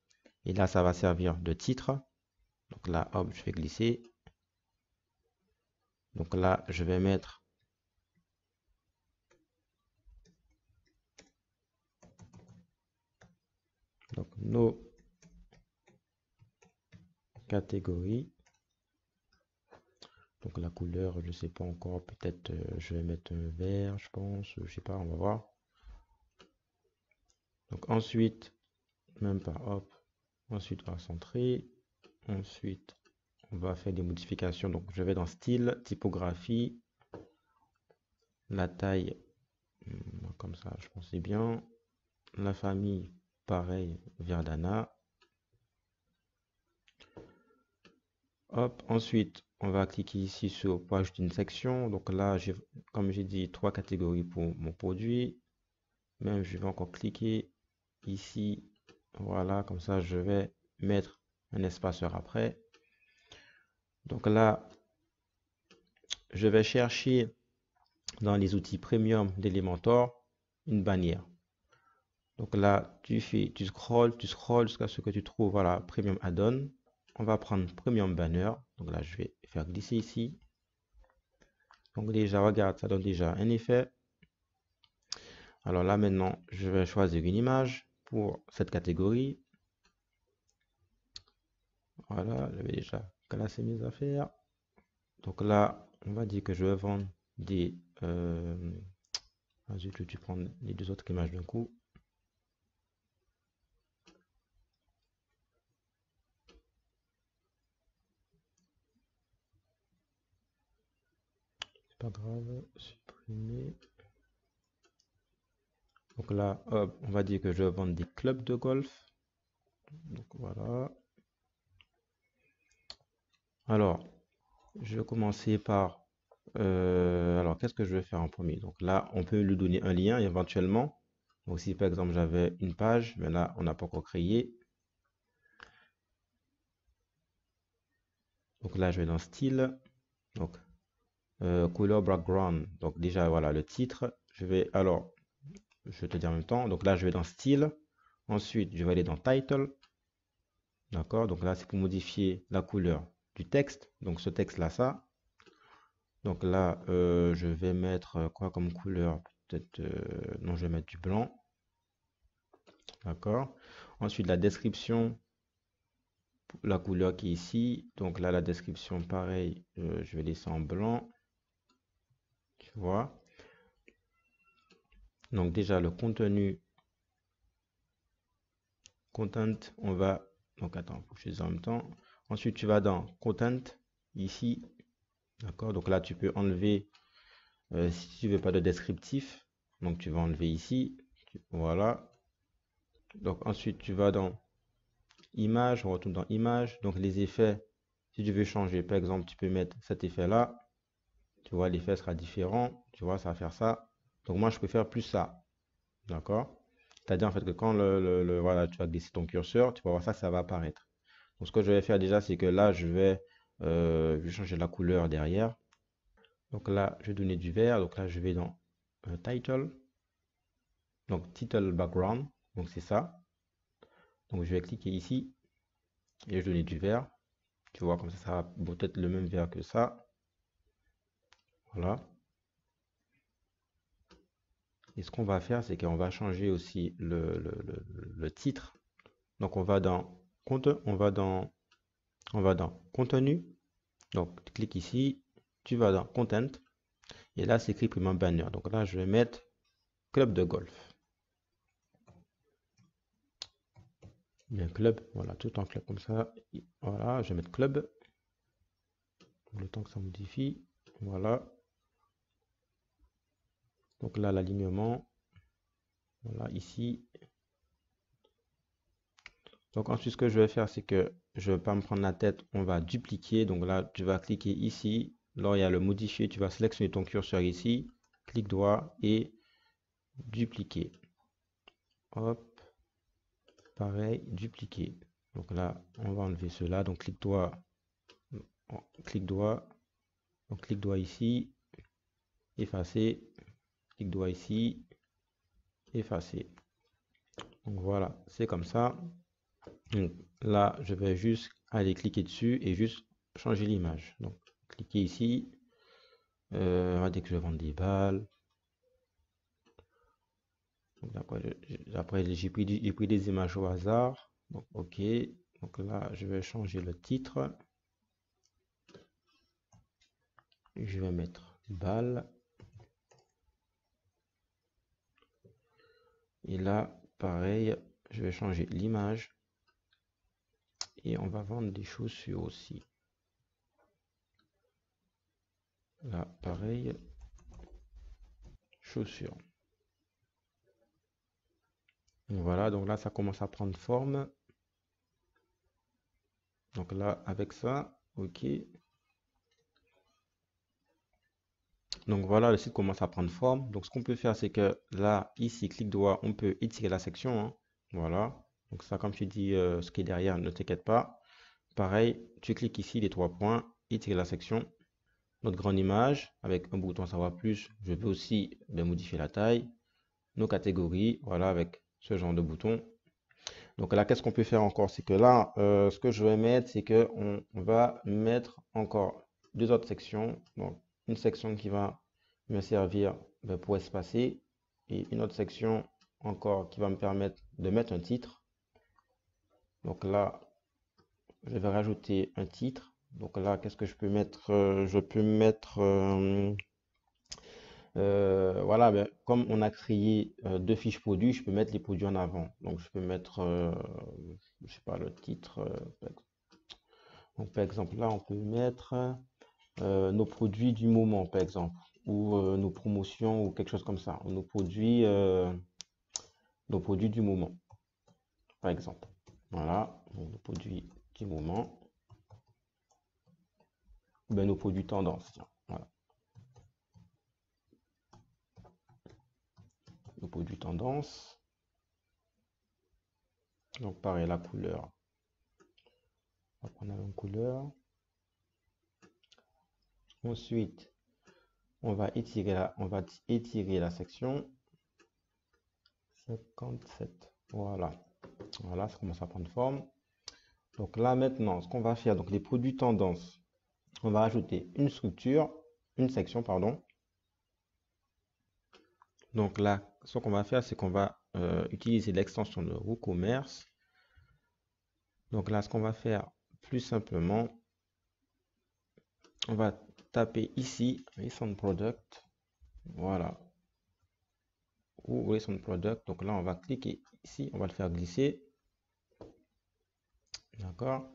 Et là, ça va servir de titre. Donc là, hop, je vais glisser. Donc là, je vais mettre donc nos catégories. Donc la couleur, je sais pas encore, peut-être je vais mettre un vert, je pense, je sais pas, on va voir. Donc ensuite, même pas, hop, ensuite on va centrer, ensuite on va faire des modifications. Donc je vais dans style, typographie, la taille, comme ça, je pense c'est bien. La famille, pareil, Verdana. Hop, ensuite, on va cliquer ici sur pour ajouter une section. Donc là, j'ai, comme j'ai dit, trois catégories pour mon produit. Même, je vais encore cliquer ici. Voilà, comme ça, je vais mettre un espaceur après. Donc là, je vais chercher dans les outils premium d'Elementor une bannière. Donc là, tu scrolls jusqu'à ce que tu trouves, voilà, premium add-on. On va prendre premium banner. Donc là, je vais faire glisser ici. Donc déjà, regarde, ça donne déjà un effet. Alors là, maintenant, je vais choisir une image pour cette catégorie. Voilà, j'avais déjà classé mes affaires. Donc là, on va dire que je vais vendre des... je vais prendre les deux autres images d'un coup. C'est pas grave, supprimer. Donc là, hop, on va dire que je vais vendre des clubs de golf. Donc voilà. Alors, je vais commencer par... alors, qu'est-ce que je vais faire en premier? Donc là, on peut lui donner un lien éventuellement. Donc si par exemple j'avais une page, mais là, on n'a pas encore créé. Donc là, je vais dans style. Donc, color background. Donc déjà, voilà le titre. Je vais, alors, je vais te dire en même temps. Donc là, je vais dans style. Ensuite, je vais aller dans title. D'accord? Donc là, c'est pour modifier la couleur du texte. Donc ce texte-là, ça. Donc là, je vais mettre quoi comme couleur? Peut-être, non, je vais mettre du blanc. D'accord? Ensuite, la description, la couleur qui est ici. Donc là, la description, pareil, je vais laisser en blanc. Tu vois? Donc déjà, le contenu, content, on va... Donc attends, faut que je fasse en même temps. Ensuite, tu vas dans Content, ici. D'accord? Donc là, tu peux enlever, si tu veux pas de descriptif. Donc, tu vas enlever ici. Voilà. Donc, ensuite, tu vas dans Image. On retourne dans Image. Donc, les effets, si tu veux changer, par exemple, tu peux mettre cet effet-là. Tu vois, l'effet sera différent. Tu vois, ça va faire ça. Donc, moi, je préfère plus ça. D'accord? C'est-à-dire, en fait, que quand voilà, tu vas glisser ton curseur, tu vas voir ça, ça va apparaître. Donc, ce que je vais faire déjà, c'est que là, je vais changer la couleur derrière. Donc là, je vais donner du vert. Donc là, je vais dans Title. Donc, Title Background. Donc, c'est ça. Donc, je vais cliquer ici et je vais donner du vert. Tu vois, comme ça va peut-être le même vert que ça. Voilà. Et ce qu'on va faire, c'est qu'on va changer aussi le titre. Donc, on va dans compte, on va dans contenu. Donc, tu cliques ici, tu vas dans Content. Et là, c'est écrit Prima Banner. Donc là, je vais mettre Club de golf. Bien, club. Voilà, tout en club comme ça. Voilà, je vais mettre club. Le temps que ça modifie. Voilà. Donc là, l'alignement. Voilà, ici. Donc ensuite, ce que je vais faire, c'est que je ne vais pas me prendre la tête. On va dupliquer. Donc là, tu vas cliquer ici. Là, il y a le modifier. Tu vas sélectionner ton curseur ici. Clic droit et dupliquer. Hop. Pareil, dupliquer. Donc là, on va enlever cela. Donc clic droit. Clic droit. Donc clic droit ici. Effacer. Clic droit ici. Effacer. Donc voilà, c'est comme ça. Donc là, je vais juste aller cliquer dessus et juste changer l'image. Donc, cliquez ici. Dès que je vais vendre des balles. Donc, après, j'ai pris des images au hasard. Donc, OK. Donc là, je vais changer le titre. Je vais mettre balles. Et là, pareil, je vais changer l'image. Et on va vendre des chaussures aussi. Là, pareil, chaussures. Voilà, donc là, ça commence à prendre forme. Donc là, avec ça, OK. Donc voilà, le site commence à prendre forme. Donc ce qu'on peut faire, c'est que là, ici, clic droit, on peut étirer la section, hein. Voilà. Donc ça, comme tu dis, ce qui est derrière, ne t'inquiète pas. Pareil, tu cliques ici, les trois points, étirer la section. Notre grande image, avec un bouton savoir plus, je peux aussi modifier la taille. Nos catégories, voilà, avec ce genre de bouton. Donc là, qu'est-ce qu'on peut faire encore? C'est que là, ce que je vais mettre, c'est que on va mettre encore deux autres sections. Donc, une section qui va me servir pour espacer et une autre section encore qui va me permettre de mettre un titre. Donc là, je vais rajouter un titre. Donc là, qu'est-ce que je peux mettre? Je peux mettre, voilà, comme on a créé deux fiches produits, je peux mettre les produits en avant. Donc je peux mettre, je sais pas, le titre. Donc par exemple, là, on peut mettre nos produits du moment, par exemple, ou nos promotions ou quelque chose comme ça, ou nos produits du moment, par exemple. Voilà, donc, nos produits du moment, ou bien nos produits tendance, tiens, voilà, nos produits tendance. Donc pareil, la couleur, on va prendre la même couleur. Ensuite, on va étirer la section 57. Voilà. Voilà, ça commence à prendre forme. Donc là maintenant, ce qu'on va faire, donc les produits tendance, on va ajouter une section, pardon. Donc là, ce qu'on va faire, c'est qu'on va utiliser l'extension de WooCommerce. Donc là, ce qu'on va faire plus simplement, on va taper ici Recent Product. Voilà. Ou Recent Product. Donc là, on va cliquer ici, on va le faire glisser. D'accord.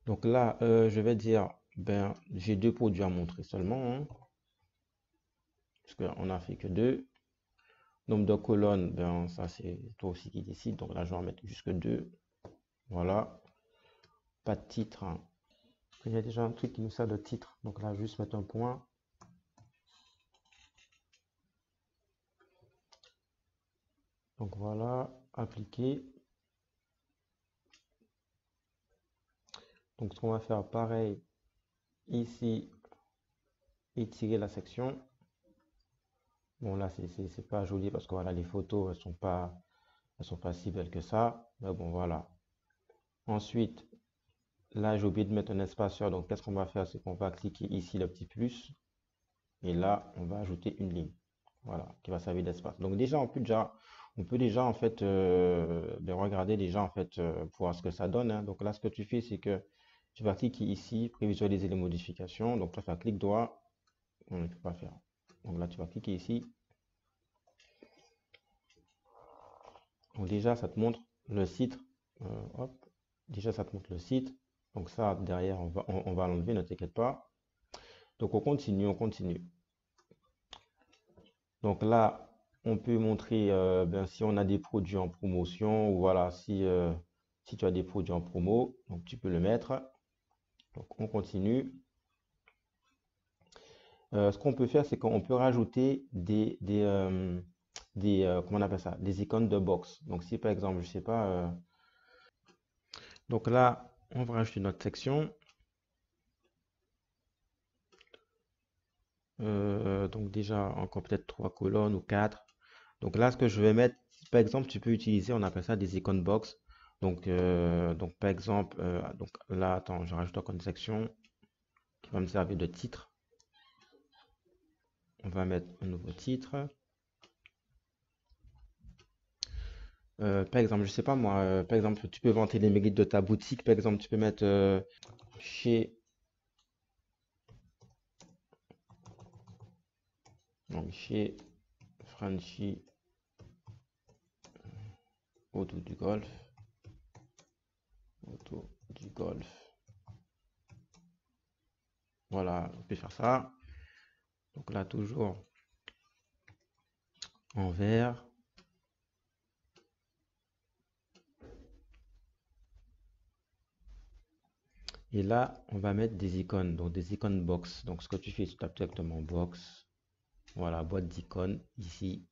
Donc là, je vais dire, ben, j'ai deux produits à montrer seulement, hein, parce qu'on n'a fait que deux. Nombre de colonnes, ben, ça c'est toi aussi qui décide. Donc là, je vais en mettre jusque deux. Voilà. Pas de titre, hein. Il y a déjà un truc qui nous sert de titre. Donc là, juste mettre un point. Donc voilà, appliquer. Donc ce qu'on va faire, pareil, ici, étirer la section. Bon là, c'est pas joli parce que voilà, les photos, elles sont pas si belles que ça. Mais bon, voilà. Ensuite, là, j'ai oublié de mettre un espaceur. Donc qu'est-ce qu'on va faire? C'est qu'on va cliquer ici le petit plus. Et là, on va ajouter une ligne. Voilà, qui va servir d'espace. Donc déjà, on peut déjà en fait ben, regarder déjà en fait pour voir ce que ça donne, hein. Donc là, ce que tu fais, c'est que tu vas cliquer ici, prévisualiser les modifications. Donc tu vas faire clic droit, on ne peut pas faire. Donc là, tu vas cliquer ici. Donc déjà, ça te montre le site. Hop, déjà, ça te montre le site. Donc ça, derrière, on va l'enlever, ne t'inquiète pas. Donc on continue, on continue. Donc là, on peut montrer ben, si on a des produits en promotion ou voilà, si tu as des produits en promo, donc tu peux le mettre. Donc on continue. Ce qu'on peut faire, c'est qu'on peut rajouter comment on appelle ça, des icônes de box. Donc si par exemple, je sais pas, donc là, on va rajouter notre section. Donc déjà, encore peut-être trois colonnes ou quatre. Donc là, ce que je vais mettre, par exemple, tu peux utiliser, on appelle ça des icônes box. Donc par exemple, donc là, attends, je rajoute encore une section qui va me servir de titre. On va mettre un nouveau titre. Par exemple, je sais pas moi, par exemple, tu peux vanter les mérites de ta boutique. Par exemple, tu peux mettre chez, donc, chez Frenchy Auto du Golf. Auto du Golf. Voilà, on peut faire ça. Donc là, toujours en vert. Et là, on va mettre des icônes, donc des icônes box. Donc ce que tu fais, tu tapes directement box. Voilà, boîte d'icônes ici.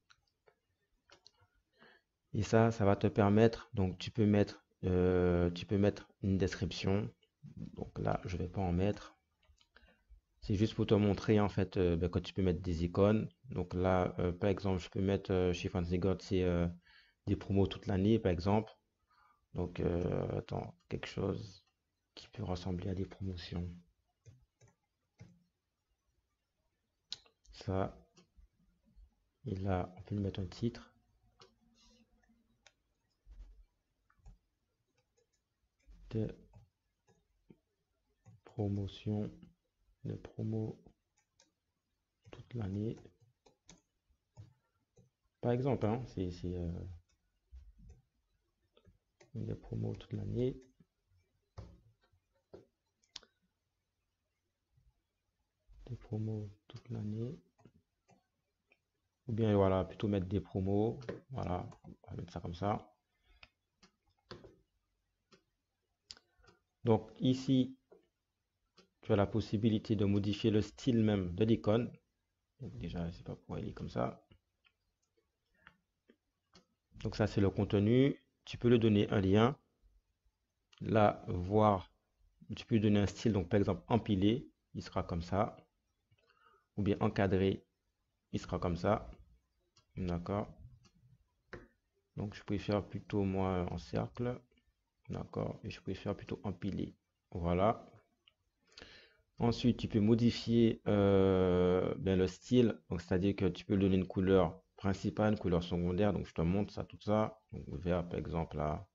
Et ça va te permettre, donc tu peux mettre une description. Donc là, je vais pas en mettre. C'est juste pour te montrer en fait ben, que tu peux mettre des icônes. Donc là, par exemple, je peux mettre chez Fancy God, c'est des promos toute l'année, par exemple. Donc, attends, quelque chose qui peut ressembler à des promotions. Ça, et là, on peut lui mettre un titre. De promotion, de promo toute l'année. Par exemple, hein, c'est des promos toute l'année. Des promos toute l'année. Ou bien voilà, plutôt mettre des promos. Voilà, on va mettre ça comme ça. Donc ici, tu as la possibilité de modifier le style même de l'icône. Donc déjà, je sais pas pourquoi il est comme ça. Donc ça, c'est le contenu. Tu peux lui donner un lien. Là, voir, tu peux lui donner un style. Donc par exemple, empilé, il sera comme ça. Ou bien encadré, il sera comme ça. D'accord. Donc je préfère plutôt moi en cercle. D'accord. Et je préfère plutôt empilé. Voilà. Ensuite, tu peux modifier ben, le style. Donc c'est-à-dire que tu peux donner une couleur principale, une couleur secondaire. Donc je te montre ça, tout ça. Donc vert par exemple là.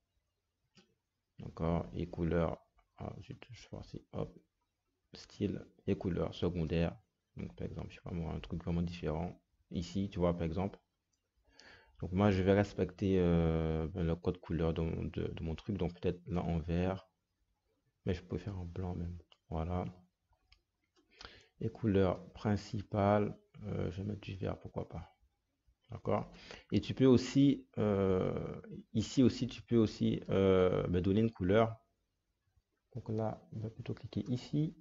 D'accord. Et couleur. Ah, je vois ici. Hop. Style et couleur secondaire. Donc par exemple, je sais pas moi, un truc vraiment différent. Ici, tu vois par exemple. Donc moi, je vais respecter ben, le code couleur de mon truc. Donc peut-être là en vert. mais je peux faire en blanc même. Voilà. Et couleur principale, je vais mettre du vert, pourquoi pas. D'accord? Et tu peux aussi, ici aussi, tu peux aussi me donner une couleur. Donc là, on va plutôt cliquer ici.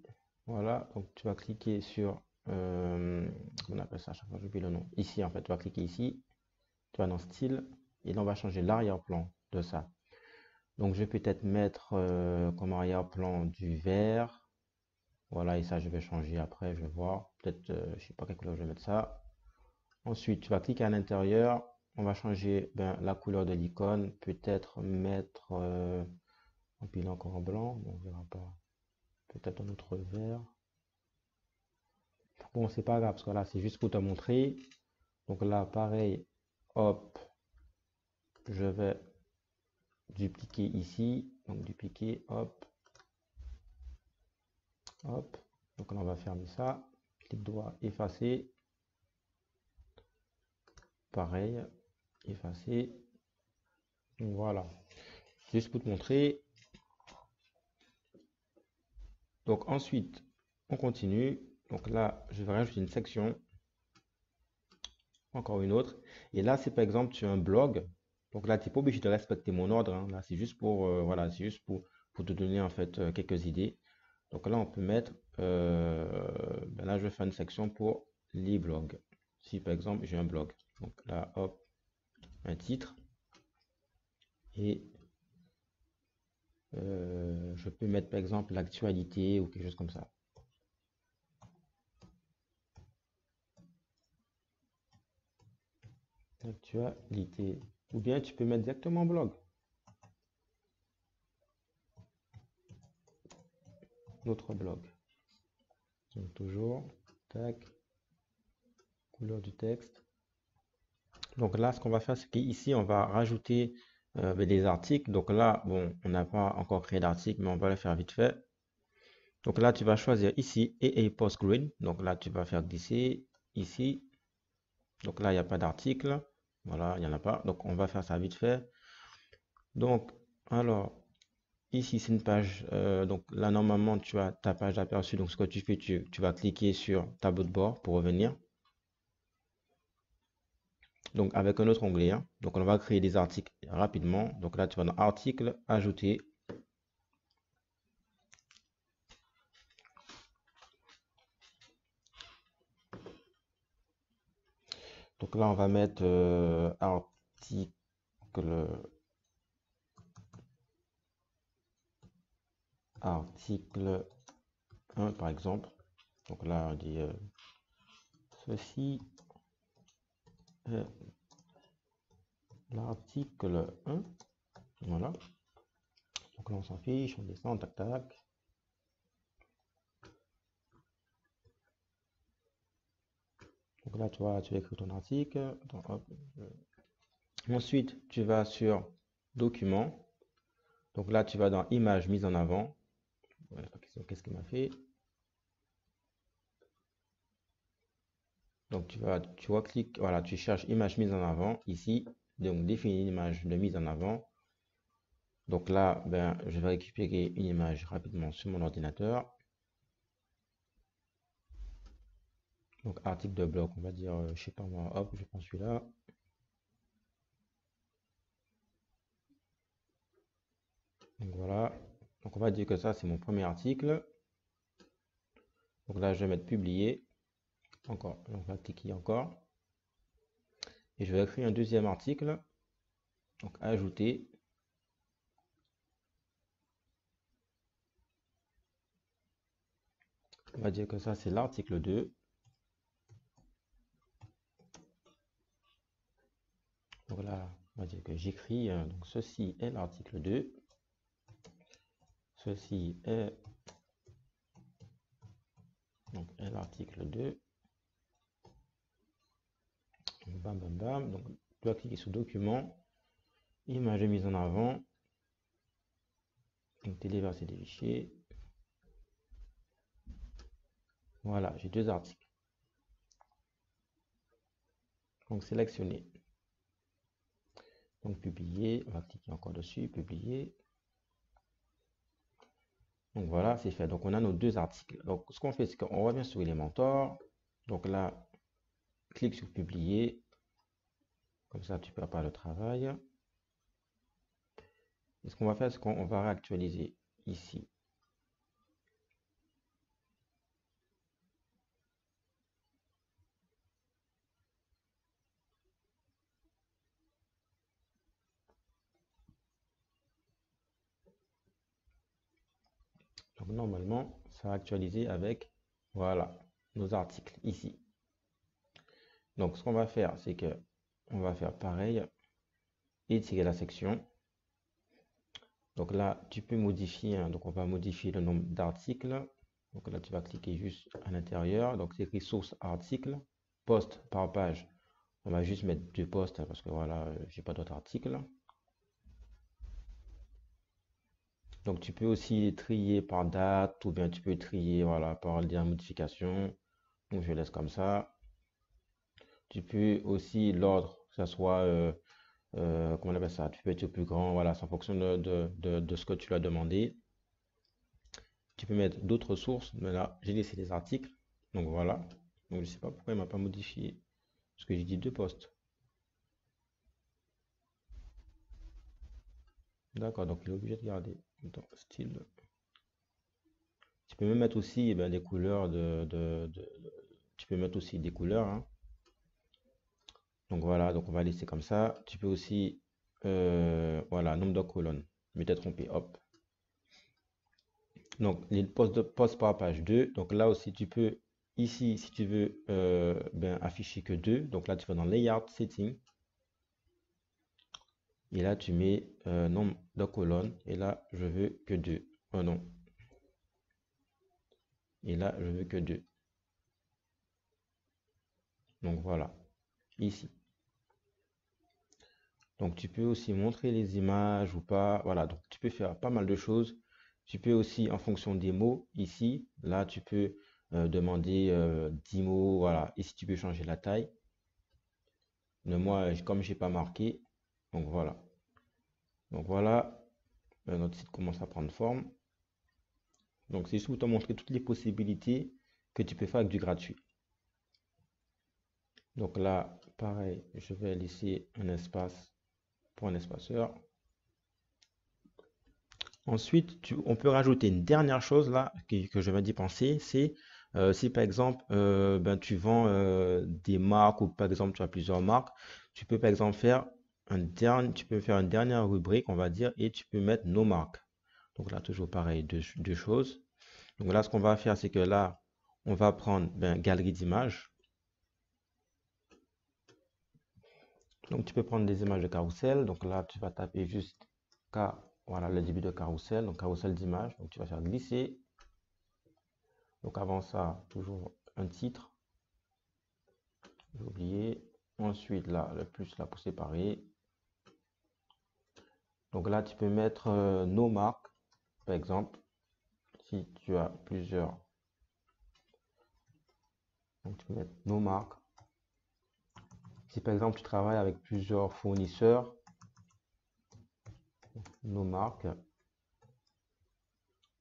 Voilà, donc tu vas cliquer sur, on appelle ça à chaque fois, j'oublie le nom. Ici, en fait, tu vas cliquer ici, tu vas dans style, et là, on va changer l'arrière-plan de ça. Donc, je vais peut-être mettre comme arrière-plan du vert. Voilà, et ça, je vais changer après, je vais voir. Peut-être, je sais pas quelle couleur je vais mettre ça. Ensuite, tu vas cliquer à l'intérieur. On va changer la couleur de l'icône. Peut-être mettre, puis là encore en blanc, on verra pas. Peut-être un autre vert. Bon, c'est pas grave, parce que là, c'est juste pour te montrer. Donc là, pareil, hop, je vais dupliquer ici. Donc dupliquer, hop, hop. Donc là, on va fermer ça. Clic droit, effacer. Pareil, effacer. Donc voilà. Juste pour te montrer. Donc ensuite, on continue. Donc là, je vais rajouter une section. Encore une autre. Et là, si par exemple, tu as un blog. Donc là, tu n'es pas obligé de respecter mon ordre, hein. Là, c'est juste pour, voilà, c'est juste pour te donner en fait quelques idées. Donc là, on peut mettre, là, je vais faire une section pour les blogs. Si par exemple, j'ai un blog. Donc là, hop, un titre. Et je peux mettre par exemple l'actualité ou quelque chose comme ça. L'actualité. Ou bien tu peux mettre directement blog. Notre blog. Donc toujours, tac, couleur du texte. Donc là, ce qu'on va faire, c'est qu'ici, on va rajouter des articles. Donc là, bon, on n'a pas encore créé d'article, mais on va le faire vite fait. Donc là, tu vas choisir ici et post green. Donc là, tu vas faire glisser ici. Donc là, il n'y a pas d'article. Voilà, il n'y en a pas. Donc on va faire ça vite fait. Donc, alors, ici, c'est une page. Donc là, normalement, tu as ta page d'aperçu. Donc ce que tu fais, tu vas cliquer sur tableau de bord pour revenir. Donc avec un autre onglet, hein. Donc on va créer des articles rapidement. Donc là, tu vas dans article, ajouter. Donc là, on va mettre article, article 1 par exemple. Donc là, on dit ceci est l'article 1. Voilà. Donc là, on s'en fiche, on descend, tac, tac. Donc là, tu vas écrire ton article. Donc, hop. Ensuite, tu vas sur document. Donc là, tu vas dans image mise en avant. Voilà, qu'est-ce qu'il m'a fait? Donc tu vois, clique, voilà, tu cherches image mise en avant ici. Donc définis une image de mise en avant. Donc là, je vais récupérer une image rapidement sur mon ordinateur. Donc article de blog, on va dire, je sais pas moi, hop, je prends celui-là. Donc voilà. Donc on va dire que ça, c'est mon premier article. Donc là, je vais mettre publier. Encore, on va cliquer encore. Et je vais écrire un deuxième article. Donc ajouter. On va dire que ça, c'est l'article 2. Donc là, on va dire que j'écris, donc ceci est l'article 2. Ceci est, donc, est l'article 2. Donc, bam, bam, bam. Donc, tu vas cliquer sur document, image de mise en avant. Donc, téléverser des fichiers. Voilà, j'ai deux articles. Donc, sélectionner. Donc, publier. On va cliquer encore dessus, publier. Donc voilà, c'est fait. Donc on a nos deux articles. Donc ce qu'on fait, c'est qu'on revient sur Elementor. Donc là, clique sur publier. Comme ça, tu ne perds pas le travail. Et ce qu'on va faire, c'est qu'on va réactualiser ici. Donc normalement, ça va actualiser avec, voilà, nos articles ici. Donc ce qu'on va faire, c'est que on va faire pareil, étirer la section. Donc là, tu peux modifier, hein, donc on va modifier le nombre d'articles. Donc là, tu vas cliquer juste à l'intérieur. Donc c'est écrit source article, poste par page. On va juste mettre 2 postes hein, parce que voilà, j'ai pas d'autres articles. Donc tu peux aussi trier par date ou bien tu peux trier voilà, par lien modification. Donc je laisse comme ça. Tu peux aussi l'ordre, que ce soit, comment on appelle ça, tu peux être plus grand, voilà, c'est en fonction de ce que tu lui as demandé. Tu peux mettre d'autres sources, mais là, j'ai laissé les articles. Donc voilà. Donc je sais pas pourquoi il m'a pas modifié. Parce que j'ai dit 2 postes. D'accord, donc il est obligé de garder. Attends, style. Tu peux même mettre aussi eh ben, des couleurs tu peux mettre aussi des couleurs. Hein. Donc voilà, donc on va laisser comme ça. Tu peux aussi, voilà, nombre de colonnes. Je m'étais trompé, hop. Donc les postes par page 2. Donc là aussi, tu peux, ici, si tu veux ben, afficher que 2. Donc là, tu vas dans Layout Setting. Et là, tu mets nombre de colonnes. Et là, je veux que 2. Oh non. Et là, je veux que 2. Donc voilà, ici. Donc tu peux aussi montrer les images ou pas. Voilà, donc tu peux faire pas mal de choses. Tu peux aussi, en fonction des mots, ici, là, tu peux demander 10 mots. Voilà, ici, tu peux changer la taille. Mais moi, comme j'ai pas marqué, donc voilà. Donc voilà, notre site commence à prendre forme. Donc c'est juste pour te montrer toutes les possibilités que tu peux faire avec du gratuit. Donc là, pareil, je vais laisser un espace pour un espaceur. Ensuite, on peut rajouter une dernière chose là que je vais d'y penser, c'est si par exemple ben, tu vends des marques ou par exemple tu as plusieurs marques, tu peux par exemple faire tu peux faire une dernière rubrique, on va dire, et tu peux mettre nos marques. Donc là, toujours pareil, deux choses. Donc là, ce qu'on va faire, c'est que là, on va prendre ben, galerie d'images. Donc tu peux prendre des images de carrousel. Donc là, tu vas taper juste voilà le début de carrousel, donc carrousel d'images. Donc tu vas faire glisser. Donc avant ça, toujours un titre. J'ai oublié. Ensuite, là, le plus là pour séparer. Donc là, tu peux mettre nos marques, par exemple, si tu as plusieurs. Donc tu peux mettre nos marques. Si par exemple tu travailles avec plusieurs fournisseurs, nos marques.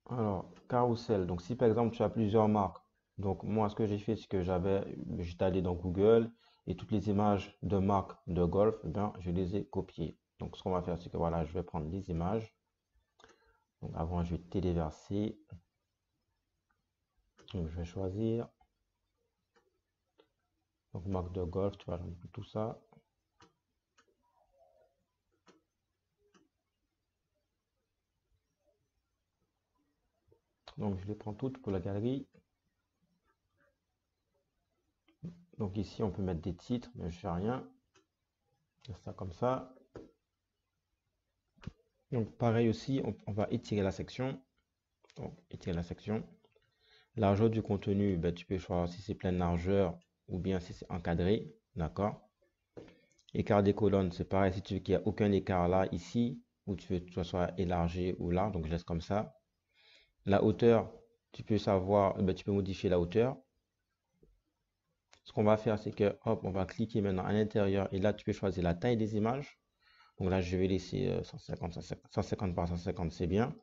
Alors, carrousel. Donc si par exemple tu as plusieurs marques, donc moi ce que j'ai fait, c'est que j'étais allé dans Google et toutes les images de marques de golf, eh bien, je les ai copiées. Donc ce qu'on va faire, c'est que voilà, je vais prendre les images. Donc avant, je vais téléverser. Donc je vais choisir. Donc marque de golf, tu vois, tout ça. Donc je les prends toutes pour la galerie. Donc ici, on peut mettre des titres, mais je fais rien. Je fais ça comme ça. Donc pareil aussi, on va étirer la section. Donc étirer la section. Largeur du contenu, ben, tu peux choisir si c'est pleine largeur ou bien si c'est encadré. D'accord. Écart des colonnes, c'est pareil. Si tu veux qu'il n'y ait aucun écart là, ici, ou tu veux que ce soit élargi ou là, donc je laisse comme ça. La hauteur, tu peux savoir, ben, tu peux modifier la hauteur. Ce qu'on va faire, c'est que, hop, on va cliquer maintenant à l'intérieur et là, tu peux choisir la taille des images. Donc là, je vais laisser 150 par 150, c'est bien.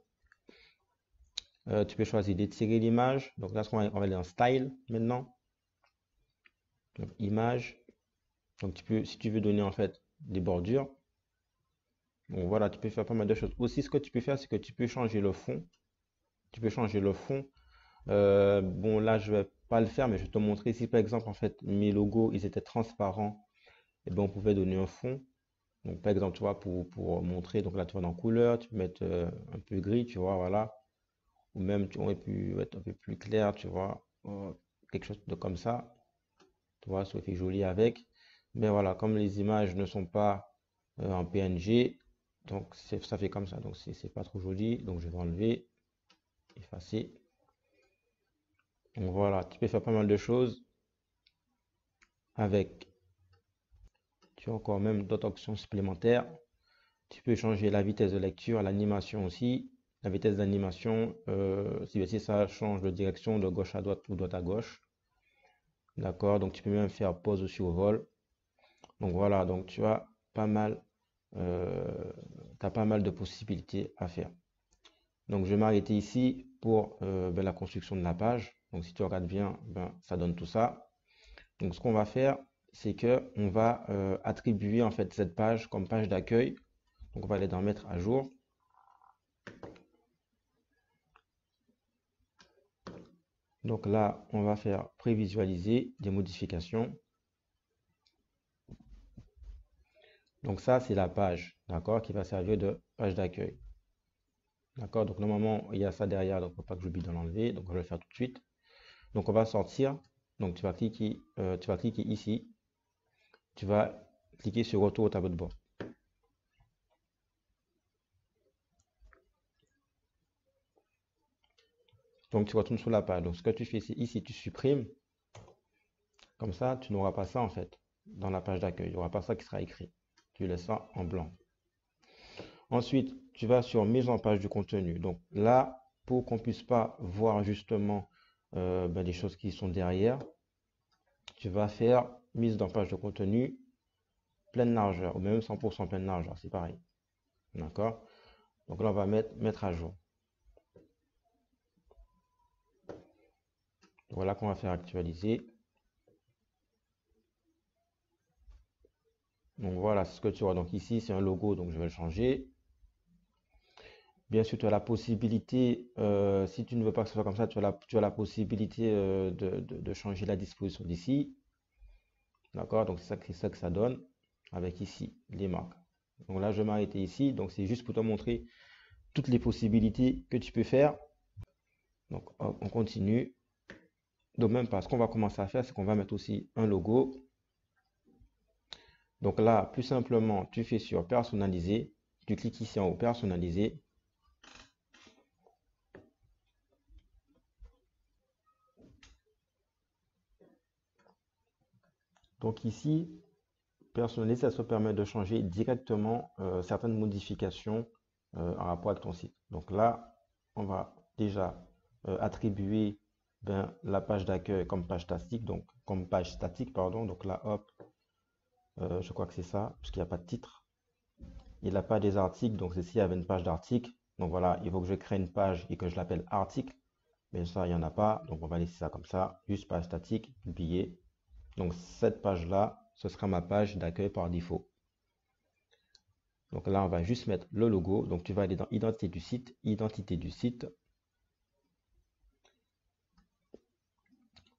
Tu peux choisir d'étirer l'image. Donc là, on va aller en style maintenant. Donc, image. Donc tu peux, si tu veux donner en fait des bordures, donc voilà, tu peux faire pas mal de choses. Aussi, ce que tu peux faire, c'est que tu peux changer le fond. Tu peux changer le fond. Bon, là, je vais pas le faire, mais je vais te montrer. Si par exemple, en fait, mes logos, ils étaient transparents, et ben on pouvait donner un fond. Donc, par exemple, tu vois, pour montrer, donc là, tu vas dans couleur, tu peux mettre un peu gris, tu vois, voilà. Ou même, tu aurais pu être un peu plus clair, tu vois, quelque chose de comme ça. Tu vois, ça fait joli avec. Mais voilà, comme les images ne sont pas en PNG, donc ça fait comme ça. Donc, c'est pas trop joli. Donc, je vais enlever, effacer. Donc, voilà, tu peux faire pas mal de choses avec. Tu as encore même d'autres options supplémentaires. Tu peux changer la vitesse de lecture, l'animation aussi. La vitesse d'animation, si ça change de direction de gauche à droite ou droite à gauche. D'accord, donc tu peux même faire pause sur vol. Donc voilà, donc tu as t'as pas mal de possibilités à faire. Donc je vais m'arrêter ici pour la construction de la page. Donc si tu regardes bien, ça donne tout ça. Donc ce qu'on va faire, c'est que on va attribuer en fait cette page comme page d'accueil. Donc on va aller dans mettre à jour. Donc là, on va faire prévisualiser des modifications. Donc ça, c'est la page, d'accord, qui va servir de page d'accueil. D'accord, donc normalement, il y a ça derrière, donc il ne faut pas que j'oublie de l'enlever. Donc je vais le faire tout de suite. Donc on va sortir. Donc tu vas cliquer ici. Tu vas cliquer sur retour au tableau de bord. Donc tu retournes sur la page. Donc ce que tu fais, c'est ici, tu supprimes. Comme ça, tu n'auras pas ça en fait dans la page d'accueil. Il n'y aura pas ça qui sera écrit. Tu laisses ça en blanc. Ensuite, tu vas sur mise en page du contenu. Donc là, pour qu'on puisse pas voir justement les choses qui sont derrière, tu vas faire mise en page de contenu pleine largeur ou même 100% pleine largeur, c'est pareil. D'accord? Donc là, on va mettre à jour. Voilà qu'on va faire actualiser. Donc voilà, c'est ce que tu vois. Donc ici, c'est un logo, donc je vais le changer. Bien sûr, tu as la possibilité, si tu ne veux pas que ce soit comme ça, tu as la possibilité de changer la disposition d'ici. D'accord? Donc c'est ça que ça donne avec ici les marques. Donc là, je vais m'arrêter ici. Donc c'est juste pour te montrer toutes les possibilités que tu peux faire. Donc hop, on continue. Donc même pas, ce qu'on va commencer à faire, c'est qu'on va mettre aussi un logo. Donc là, plus simplement, tu fais sur personnaliser. Tu cliques ici en haut, personnaliser. Donc ici, personnaliser, ça se permet de changer directement certaines modifications en rapport avec ton site. Donc là, on va déjà attribuer la page d'accueil comme page statique, pardon. Donc là, hop, je crois que c'est ça, parce qu'il n'y a pas de titre. Il n'a pas des articles, donc c'est s'il y avait une page d'article. Donc voilà, il faut que je crée une page et que je l'appelle article. Mais ça, il n'y en a pas. Donc on va laisser ça comme ça, juste page statique, publier. Donc cette page-là, ce sera ma page d'accueil par défaut. Donc là, on va juste mettre le logo. Donc tu vas aller dans identité du site, identité du site.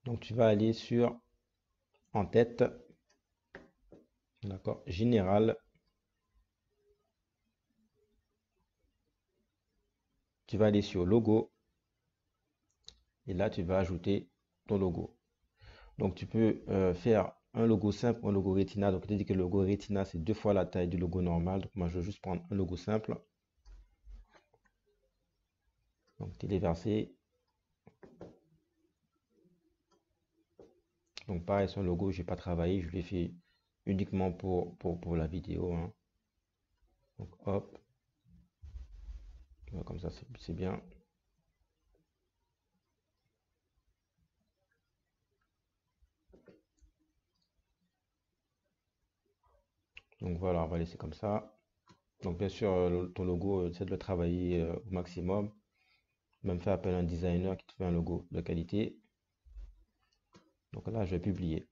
Donc tu vas aller sur en tête, d'accord, général. Tu vas aller sur logo et là tu vas ajouter ton logo. Donc tu peux faire un logo simple, un logo Retina. Donc tu dis que le logo Retina c'est 2 fois la taille du logo normal. Donc moi je vais juste prendre un logo simple. Donc téléverser. Donc pareil, son logo, je n'ai pas travaillé, je l'ai fait uniquement pour la vidéo, hein. Donc hop, comme ça c'est bien. Donc voilà, on va laisser comme ça. Donc bien sûr, ton logo, c'est de le travailler au maximum. même faire appel à un designer qui te fait un logo de qualité. Donc là, je vais publier.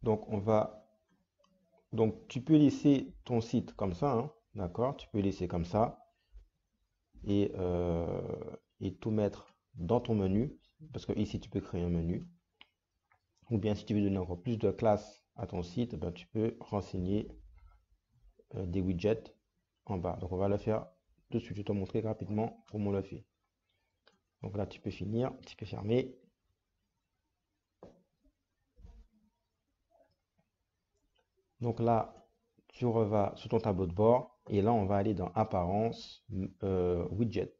Donc tu peux laisser ton site comme ça, hein, d'accord? Tu peux laisser comme ça et, et tout mettre dans ton menu, parce que ici tu peux créer un menu. Ou bien si tu veux donner encore plus de classe à ton site, ben, tu peux renseigner des widgets en bas. Donc on va le faire tout de suite. Je vais te montrer rapidement comment on le fait. Donc là, tu peux finir, tu peux fermer. Donc là, tu revas sur ton tableau de bord et là, on va aller dans Apparence, Widget.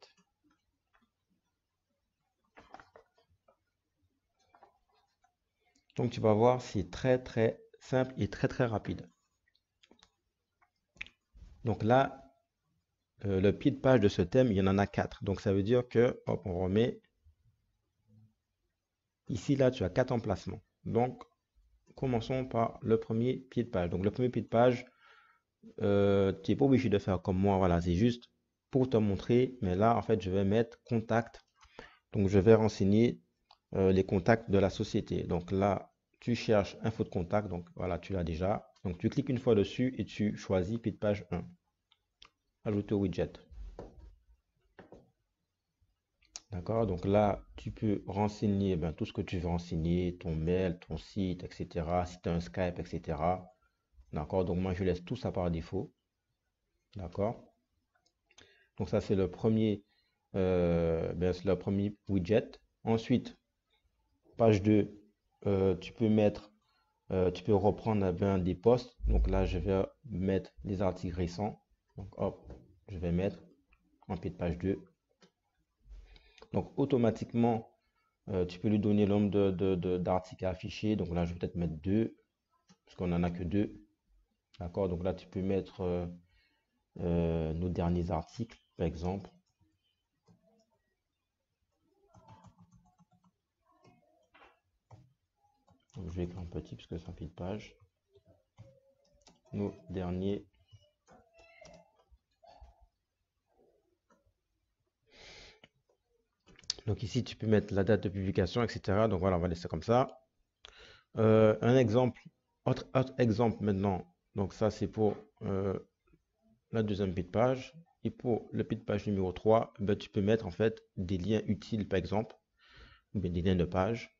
Donc tu vas voir, c'est très simple et très rapide. Donc là, le pied de page de ce thème, il y en a 4. Donc ça veut dire que, hop, on remet. Ici, là, tu as 4 emplacements. Donc, commençons par le premier pied de page. Donc le premier pied de page, tu n'es pas obligé de faire comme moi, voilà, c'est juste pour te montrer. Mais là, en fait, je vais mettre contact. Donc je vais renseigner les contacts de la société. Donc là, tu cherches info de contact. Donc voilà, tu l'as déjà. Donc tu cliques une fois dessus et tu choisis pied de page 1. Ajouter au widget. D'accord, donc là, tu peux renseigner ben, tout ce que tu veux renseigner, ton mail, ton site, etc. Si tu as un Skype, etc. D'accord, donc moi je laisse tout ça par défaut. D'accord, donc ça c'est le premier, c'est le premier widget. Ensuite, page 2, tu peux mettre, tu peux reprendre ben, des posts. Donc là, je vais mettre les articles récents. Donc hop, je vais mettre en pied de page 2. Donc automatiquement, tu peux lui donner le nombre d'articles affichés. Donc là, je vais peut-être mettre 2, parce qu'on n'en a que 2. D'accord, donc là, tu peux mettre nos derniers articles, par exemple. Donc, je vais écrire un petit, parce que c'est un pied de page. Nos derniers. Donc ici, tu peux mettre la date de publication, etc. Donc voilà, on va laisser comme ça. Un exemple, autre exemple maintenant. Donc ça, c'est pour la deuxième pied de page. Et pour le pied de page numéro 3, ben, tu peux mettre en fait des liens utiles, par exemple, ou bien des liens de page.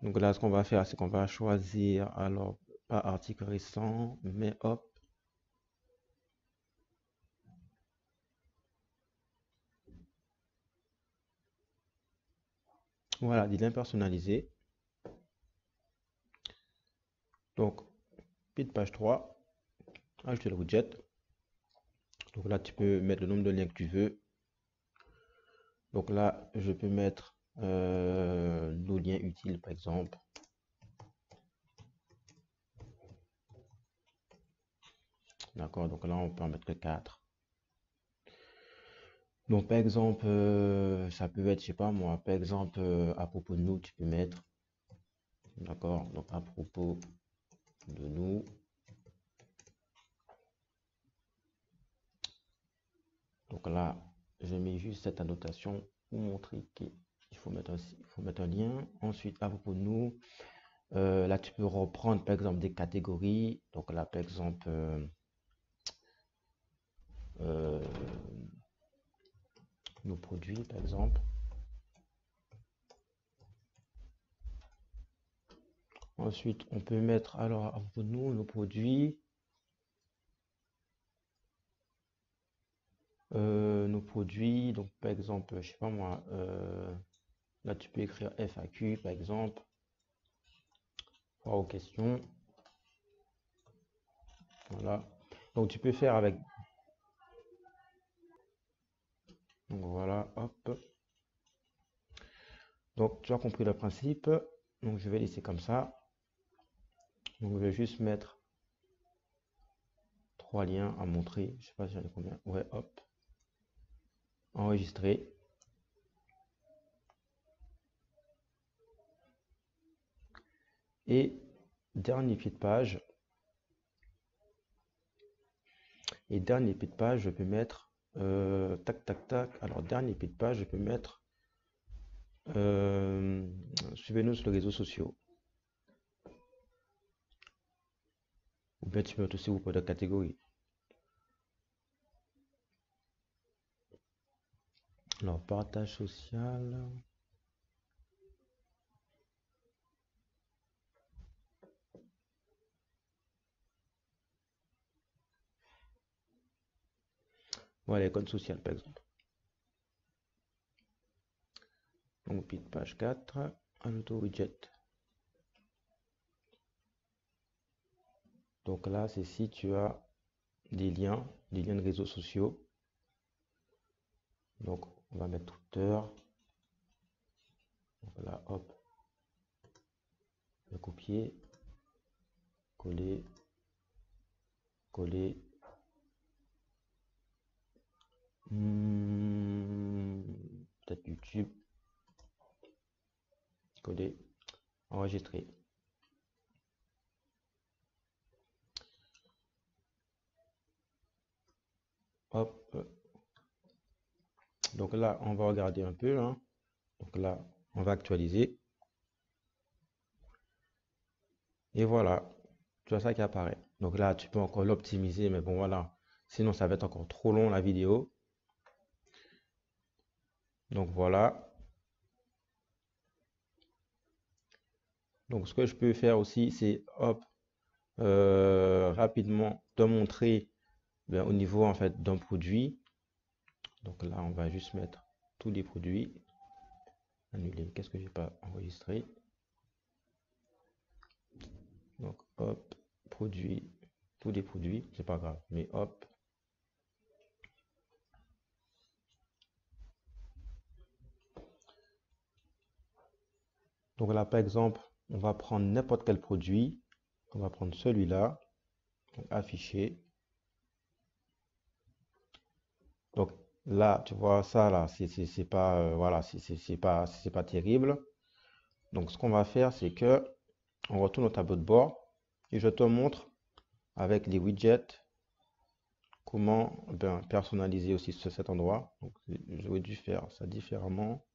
Donc là, ce qu'on va faire, c'est qu'on va choisir, alors, pas article récent, mais hop. Voilà, des liens personnalisés. Donc, pied de page 3, ajouter le widget. Donc là, tu peux mettre le nombre de liens que tu veux. Donc là, je peux mettre nos liens utiles, par exemple. D'accord, donc là, on peut en mettre que 4. Donc, par exemple, ça peut être, je sais pas moi, par exemple, à propos de nous, tu peux mettre. D'accord, donc à propos de nous. Donc là, je mets juste cette annotation pour montrer qu'il faut mettre un lien. Ensuite, à propos de nous, là, tu peux reprendre, par exemple, des catégories. Donc là, par exemple, nos produits, par exemple. Ensuite, on peut mettre, alors, à propos de nous, nos produits. Donc par exemple, je sais pas moi, là, tu peux écrire FAQ, par exemple, aux questions. Voilà. Donc, tu peux faire avec. Donc, voilà, hop. Donc, tu as compris le principe. Donc, je vais laisser comme ça. Donc, je vais juste mettre 3 liens à montrer. Je sais pas si j'en ai combien. Ouais, hop. Enregistrer. Et dernier pied de page. Et dernier pied de page, je peux mettre tac tac tac. Alors dernier pied de page, je peux mettre suivez-nous sur les réseaux sociaux. Ou bien tu peux mettre aussi vos de catégorie. Alors partage social. Voilà, les codes sociaux par exemple. Donc pied de page 4, un auto-widget. Donc là, c'est si tu as des liens de réseaux sociaux. Donc on va mettre Twitter. Donc là, hop, je vais copier, coller, coller. Peut-être YouTube, coller, enregistrer. Hop. Donc là, on va regarder un peu. Hein. Donc là, on va actualiser. Et voilà, tu as ça qui apparaît. Donc là, tu peux encore l'optimiser, mais bon, voilà. Sinon, ça va être encore trop long la vidéo. Donc voilà. Donc ce que je peux faire aussi, c'est hop, rapidement te montrer au niveau en fait d'un produit. Donc là, on va juste mettre tous les produits. Annuler. Qu'est-ce que j'ai pas enregistré? Donc hop, produit, tous les produits, c'est pas grave, mais hop. Donc là, par exemple, on va prendre n'importe quel produit. On va prendre celui-là, afficher. Donc là, tu vois ça là, c'est pas voilà, c'est pas terrible. Donc ce qu'on va faire, c'est que on retourne au tableau de bord et je te montre avec les widgets comment personnaliser aussi cet endroit. Donc j'aurais dû faire ça différemment.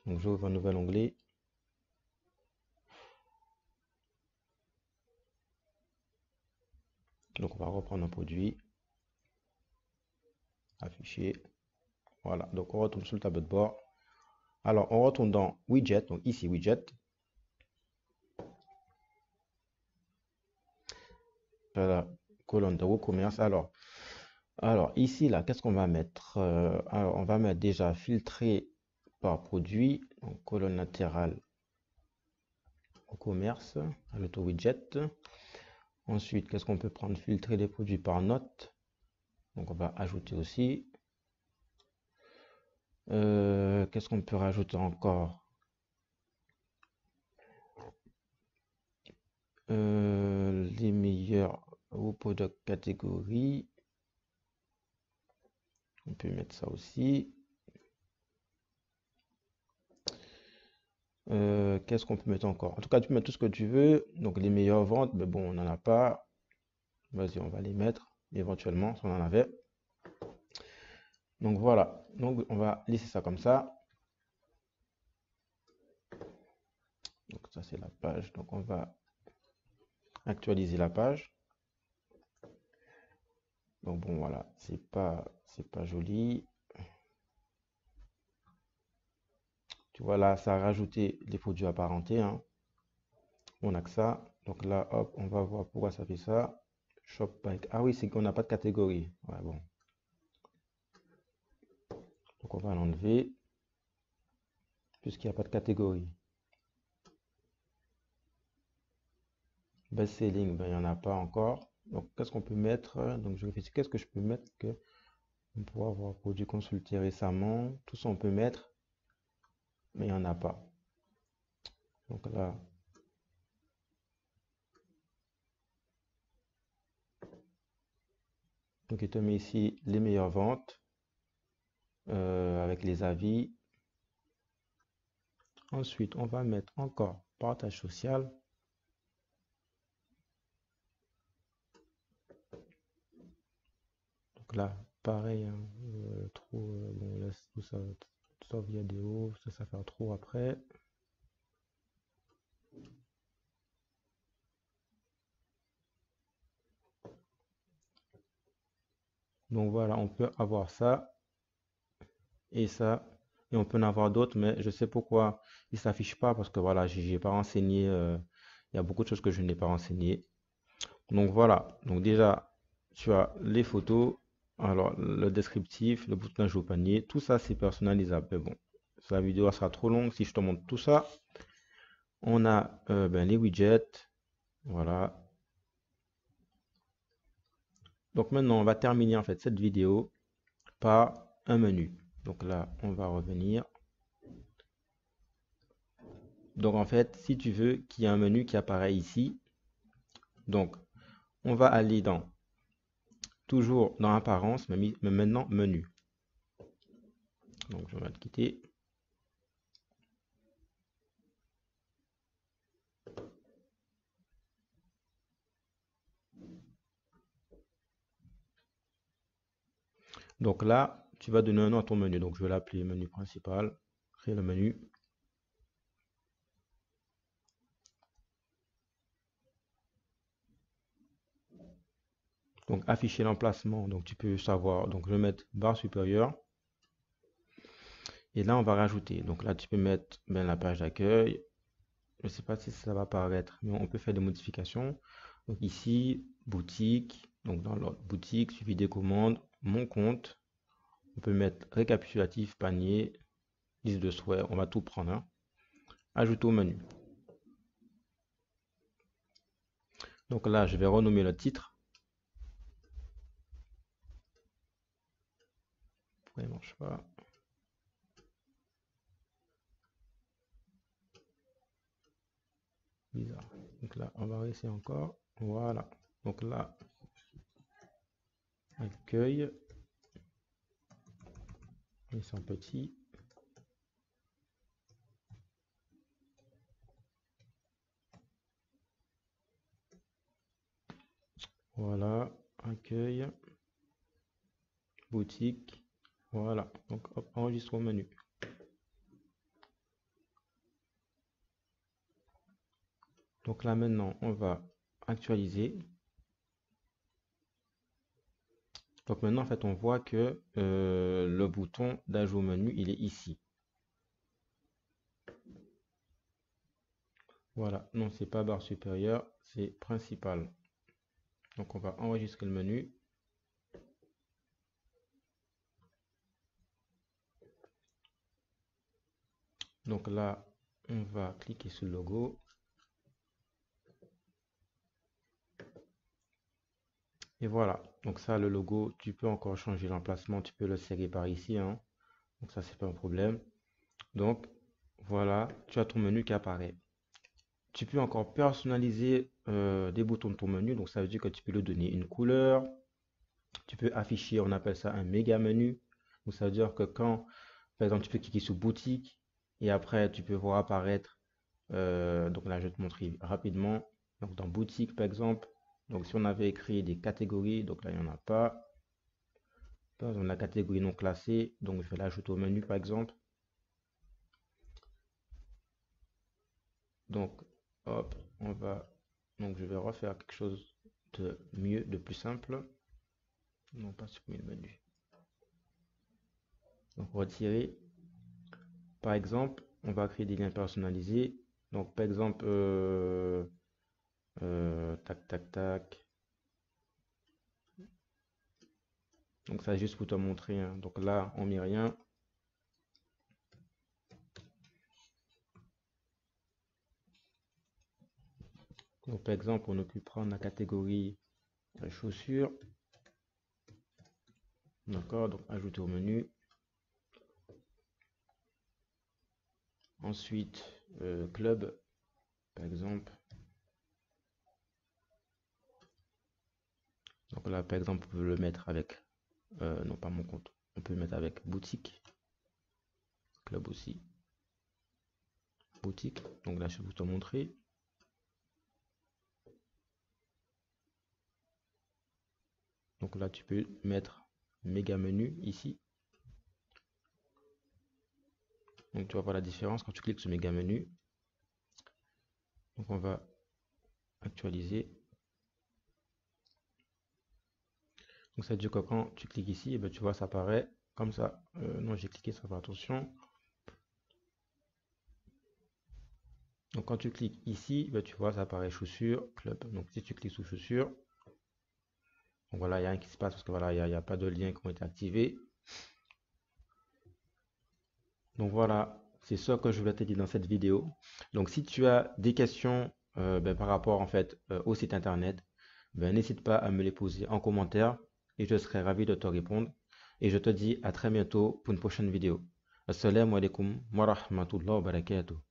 Donc j'ouvre un nouvel onglet. Donc on va reprendre un produit, afficher. Voilà, donc on retourne sur le tableau de bord. Alors on retourne dans widget, donc ici widget. Voilà, colonne de e-commerce. Alors ici là, qu'est-ce qu'on va mettre? Alors on va mettre déjà filtrer par produit, donc colonne latérale au commerce, à l'auto-widget. Ensuite, qu'est-ce qu'on peut prendre? Filtrer les produits par note. Donc on va ajouter aussi. Qu'est-ce qu'on peut rajouter encore? Les meilleurs repos de catégorie. On peut mettre ça aussi. Qu'est-ce qu'on peut mettre encore? En tout cas, tu peux mettre tout ce que tu veux. Donc les meilleures ventes, mais bon, on n'en a pas. Vas-y, on va les mettre éventuellement si on en avait. Donc voilà. Donc on va laisser ça comme ça. Donc ça c'est la page. Donc on va actualiser la page. Donc bon voilà, c'est pas joli. Tu vois là, ça a rajouté les produits apparentés. Hein. On a que ça. Donc là, hop, on va voir pourquoi ça fait ça. Shop by. Ah oui, c'est qu'on n'a pas de catégorie. Ouais, bon. Donc on va l'enlever. Puisqu'il n'y a pas de catégorie. Best selling, ben, il n'y en a pas encore. Donc qu'est-ce qu'on peut mettre? Donc je réfléchis, qu'est-ce que je peux mettre que on pourra avoir produit consulté récemment. Tout ça on peut mettre, mais il n'y en a pas. Donc là, donc il te met ici les meilleures ventes avec les avis. Ensuite, on va mettre encore partage social. Donc là, pareil, hein, trop, bon, on laisse tout ça, sauf vidéo, ça fait trop après. Donc voilà, on peut avoir ça et ça, et on peut en avoir d'autres, mais je sais pourquoi ils s'affichent pas, parce que voilà, j'ai pas renseigné, il y a beaucoup de choses que je n'ai pas renseignées. Donc voilà, donc déjà, tu as les photos, alors le descriptif, le bouton d'ajout au panier, tout ça c'est personnalisable. Mais bon, la vidéo sera trop longue si je te montre tout ça. On a ben, les widgets, voilà. Donc maintenant, on va terminer en fait cette vidéo par un menu. Donc là, on va revenir. Donc en fait, si tu veux qu'il y ait un menu qui apparaît ici, donc on va aller dans toujours dans apparence, mais maintenant menu. Donc je vais le quitter. Donc là, tu vas donner un nom à ton menu. Donc je vais l'appeler menu principal. Créer le menu. Donc afficher l'emplacement. Donc tu peux savoir. Donc je vais mettre barre supérieure. Et là, on va rajouter. Donc là, tu peux mettre ben, la page d'accueil. Je ne sais pas si ça va apparaître, mais on peut faire des modifications. Donc ici, boutique. Donc dans l'autre boutique, suivi des commandes, mon compte. On peut mettre récapitulatif, panier, liste de souhaits. On va tout prendre. Hein. Ajouter au menu. Donc là, je vais renommer le titre. Pourquoi il ne marche pas? Bizarre. Donc là, on va réessayer encore. Voilà. Donc là, accueil. Ils sont petits. Voilà. Accueil. Boutique. Voilà. Donc, hop, enregistre au menu. Donc là, maintenant, on va actualiser. Donc maintenant, en fait, on voit que le bouton d'ajout au menu, il est ici. Voilà. Non, c'est pas barre supérieure, c'est principal. Donc on va enregistrer le menu. Donc là, on va cliquer sur le logo. Et voilà. Donc ça, le logo, tu peux encore changer l'emplacement. Tu peux le serrer par ici. Hein. Donc ça, c'est pas un problème. Donc voilà, tu as ton menu qui apparaît. Tu peux encore personnaliser des boutons de ton menu. Donc ça veut dire que tu peux lui donner une couleur. Tu peux afficher, on appelle ça un méga menu. Donc ça veut dire que quand, par exemple, tu peux cliquer sur boutique et après tu peux voir apparaître. Donc là, je vais te montrer rapidement. Donc dans boutique, par exemple. Donc si on avait créé des catégories, donc là, il n'y en a pas. Par exemple, la catégorie non classée, donc je vais l'ajouter au menu, par exemple. Donc, hop, on va. Donc je vais refaire quelque chose de mieux, de plus simple. Non, pas supprimer le menu. Donc retirer. Par exemple, on va créer des liens personnalisés. Donc par exemple, tac, tac, tac. Donc ça juste pour te montrer. Hein. Donc là, on met rien. Donc par exemple, on peut prendre la catégorie chaussures. D'accord, donc ajouter au menu. Ensuite, club, par exemple. Donc là, par exemple, on peut le mettre avec, non pas mon compte, on peut le mettre avec boutique, club aussi, boutique. Donc là, je vais vous te montrer. Donc là, tu peux mettre méga menu ici. Donc tu vas voir la différence quand tu cliques sur méga menu. Donc on va actualiser. Donc ça veut dire que quand tu cliques ici, et ben, tu vois ça apparaît comme ça. Non, j'ai cliqué sans faire attention. Donc quand tu cliques ici, ben, tu vois ça apparaît chaussures, club. Donc si tu cliques sur chaussures, donc voilà, il n'y a rien qui se passe parce que voilà, il n'y a pas de liens qui ont été activés. Donc voilà, c'est ce que je voulais te dire dans cette vidéo. Donc si tu as des questions par rapport en fait au site internet, n'hésite pas à me les poser en commentaire et je serai ravi de te répondre. Et je te dis à très bientôt pour une prochaine vidéo. Assalamu alaikum wa rahmatullahi wa barakatuh.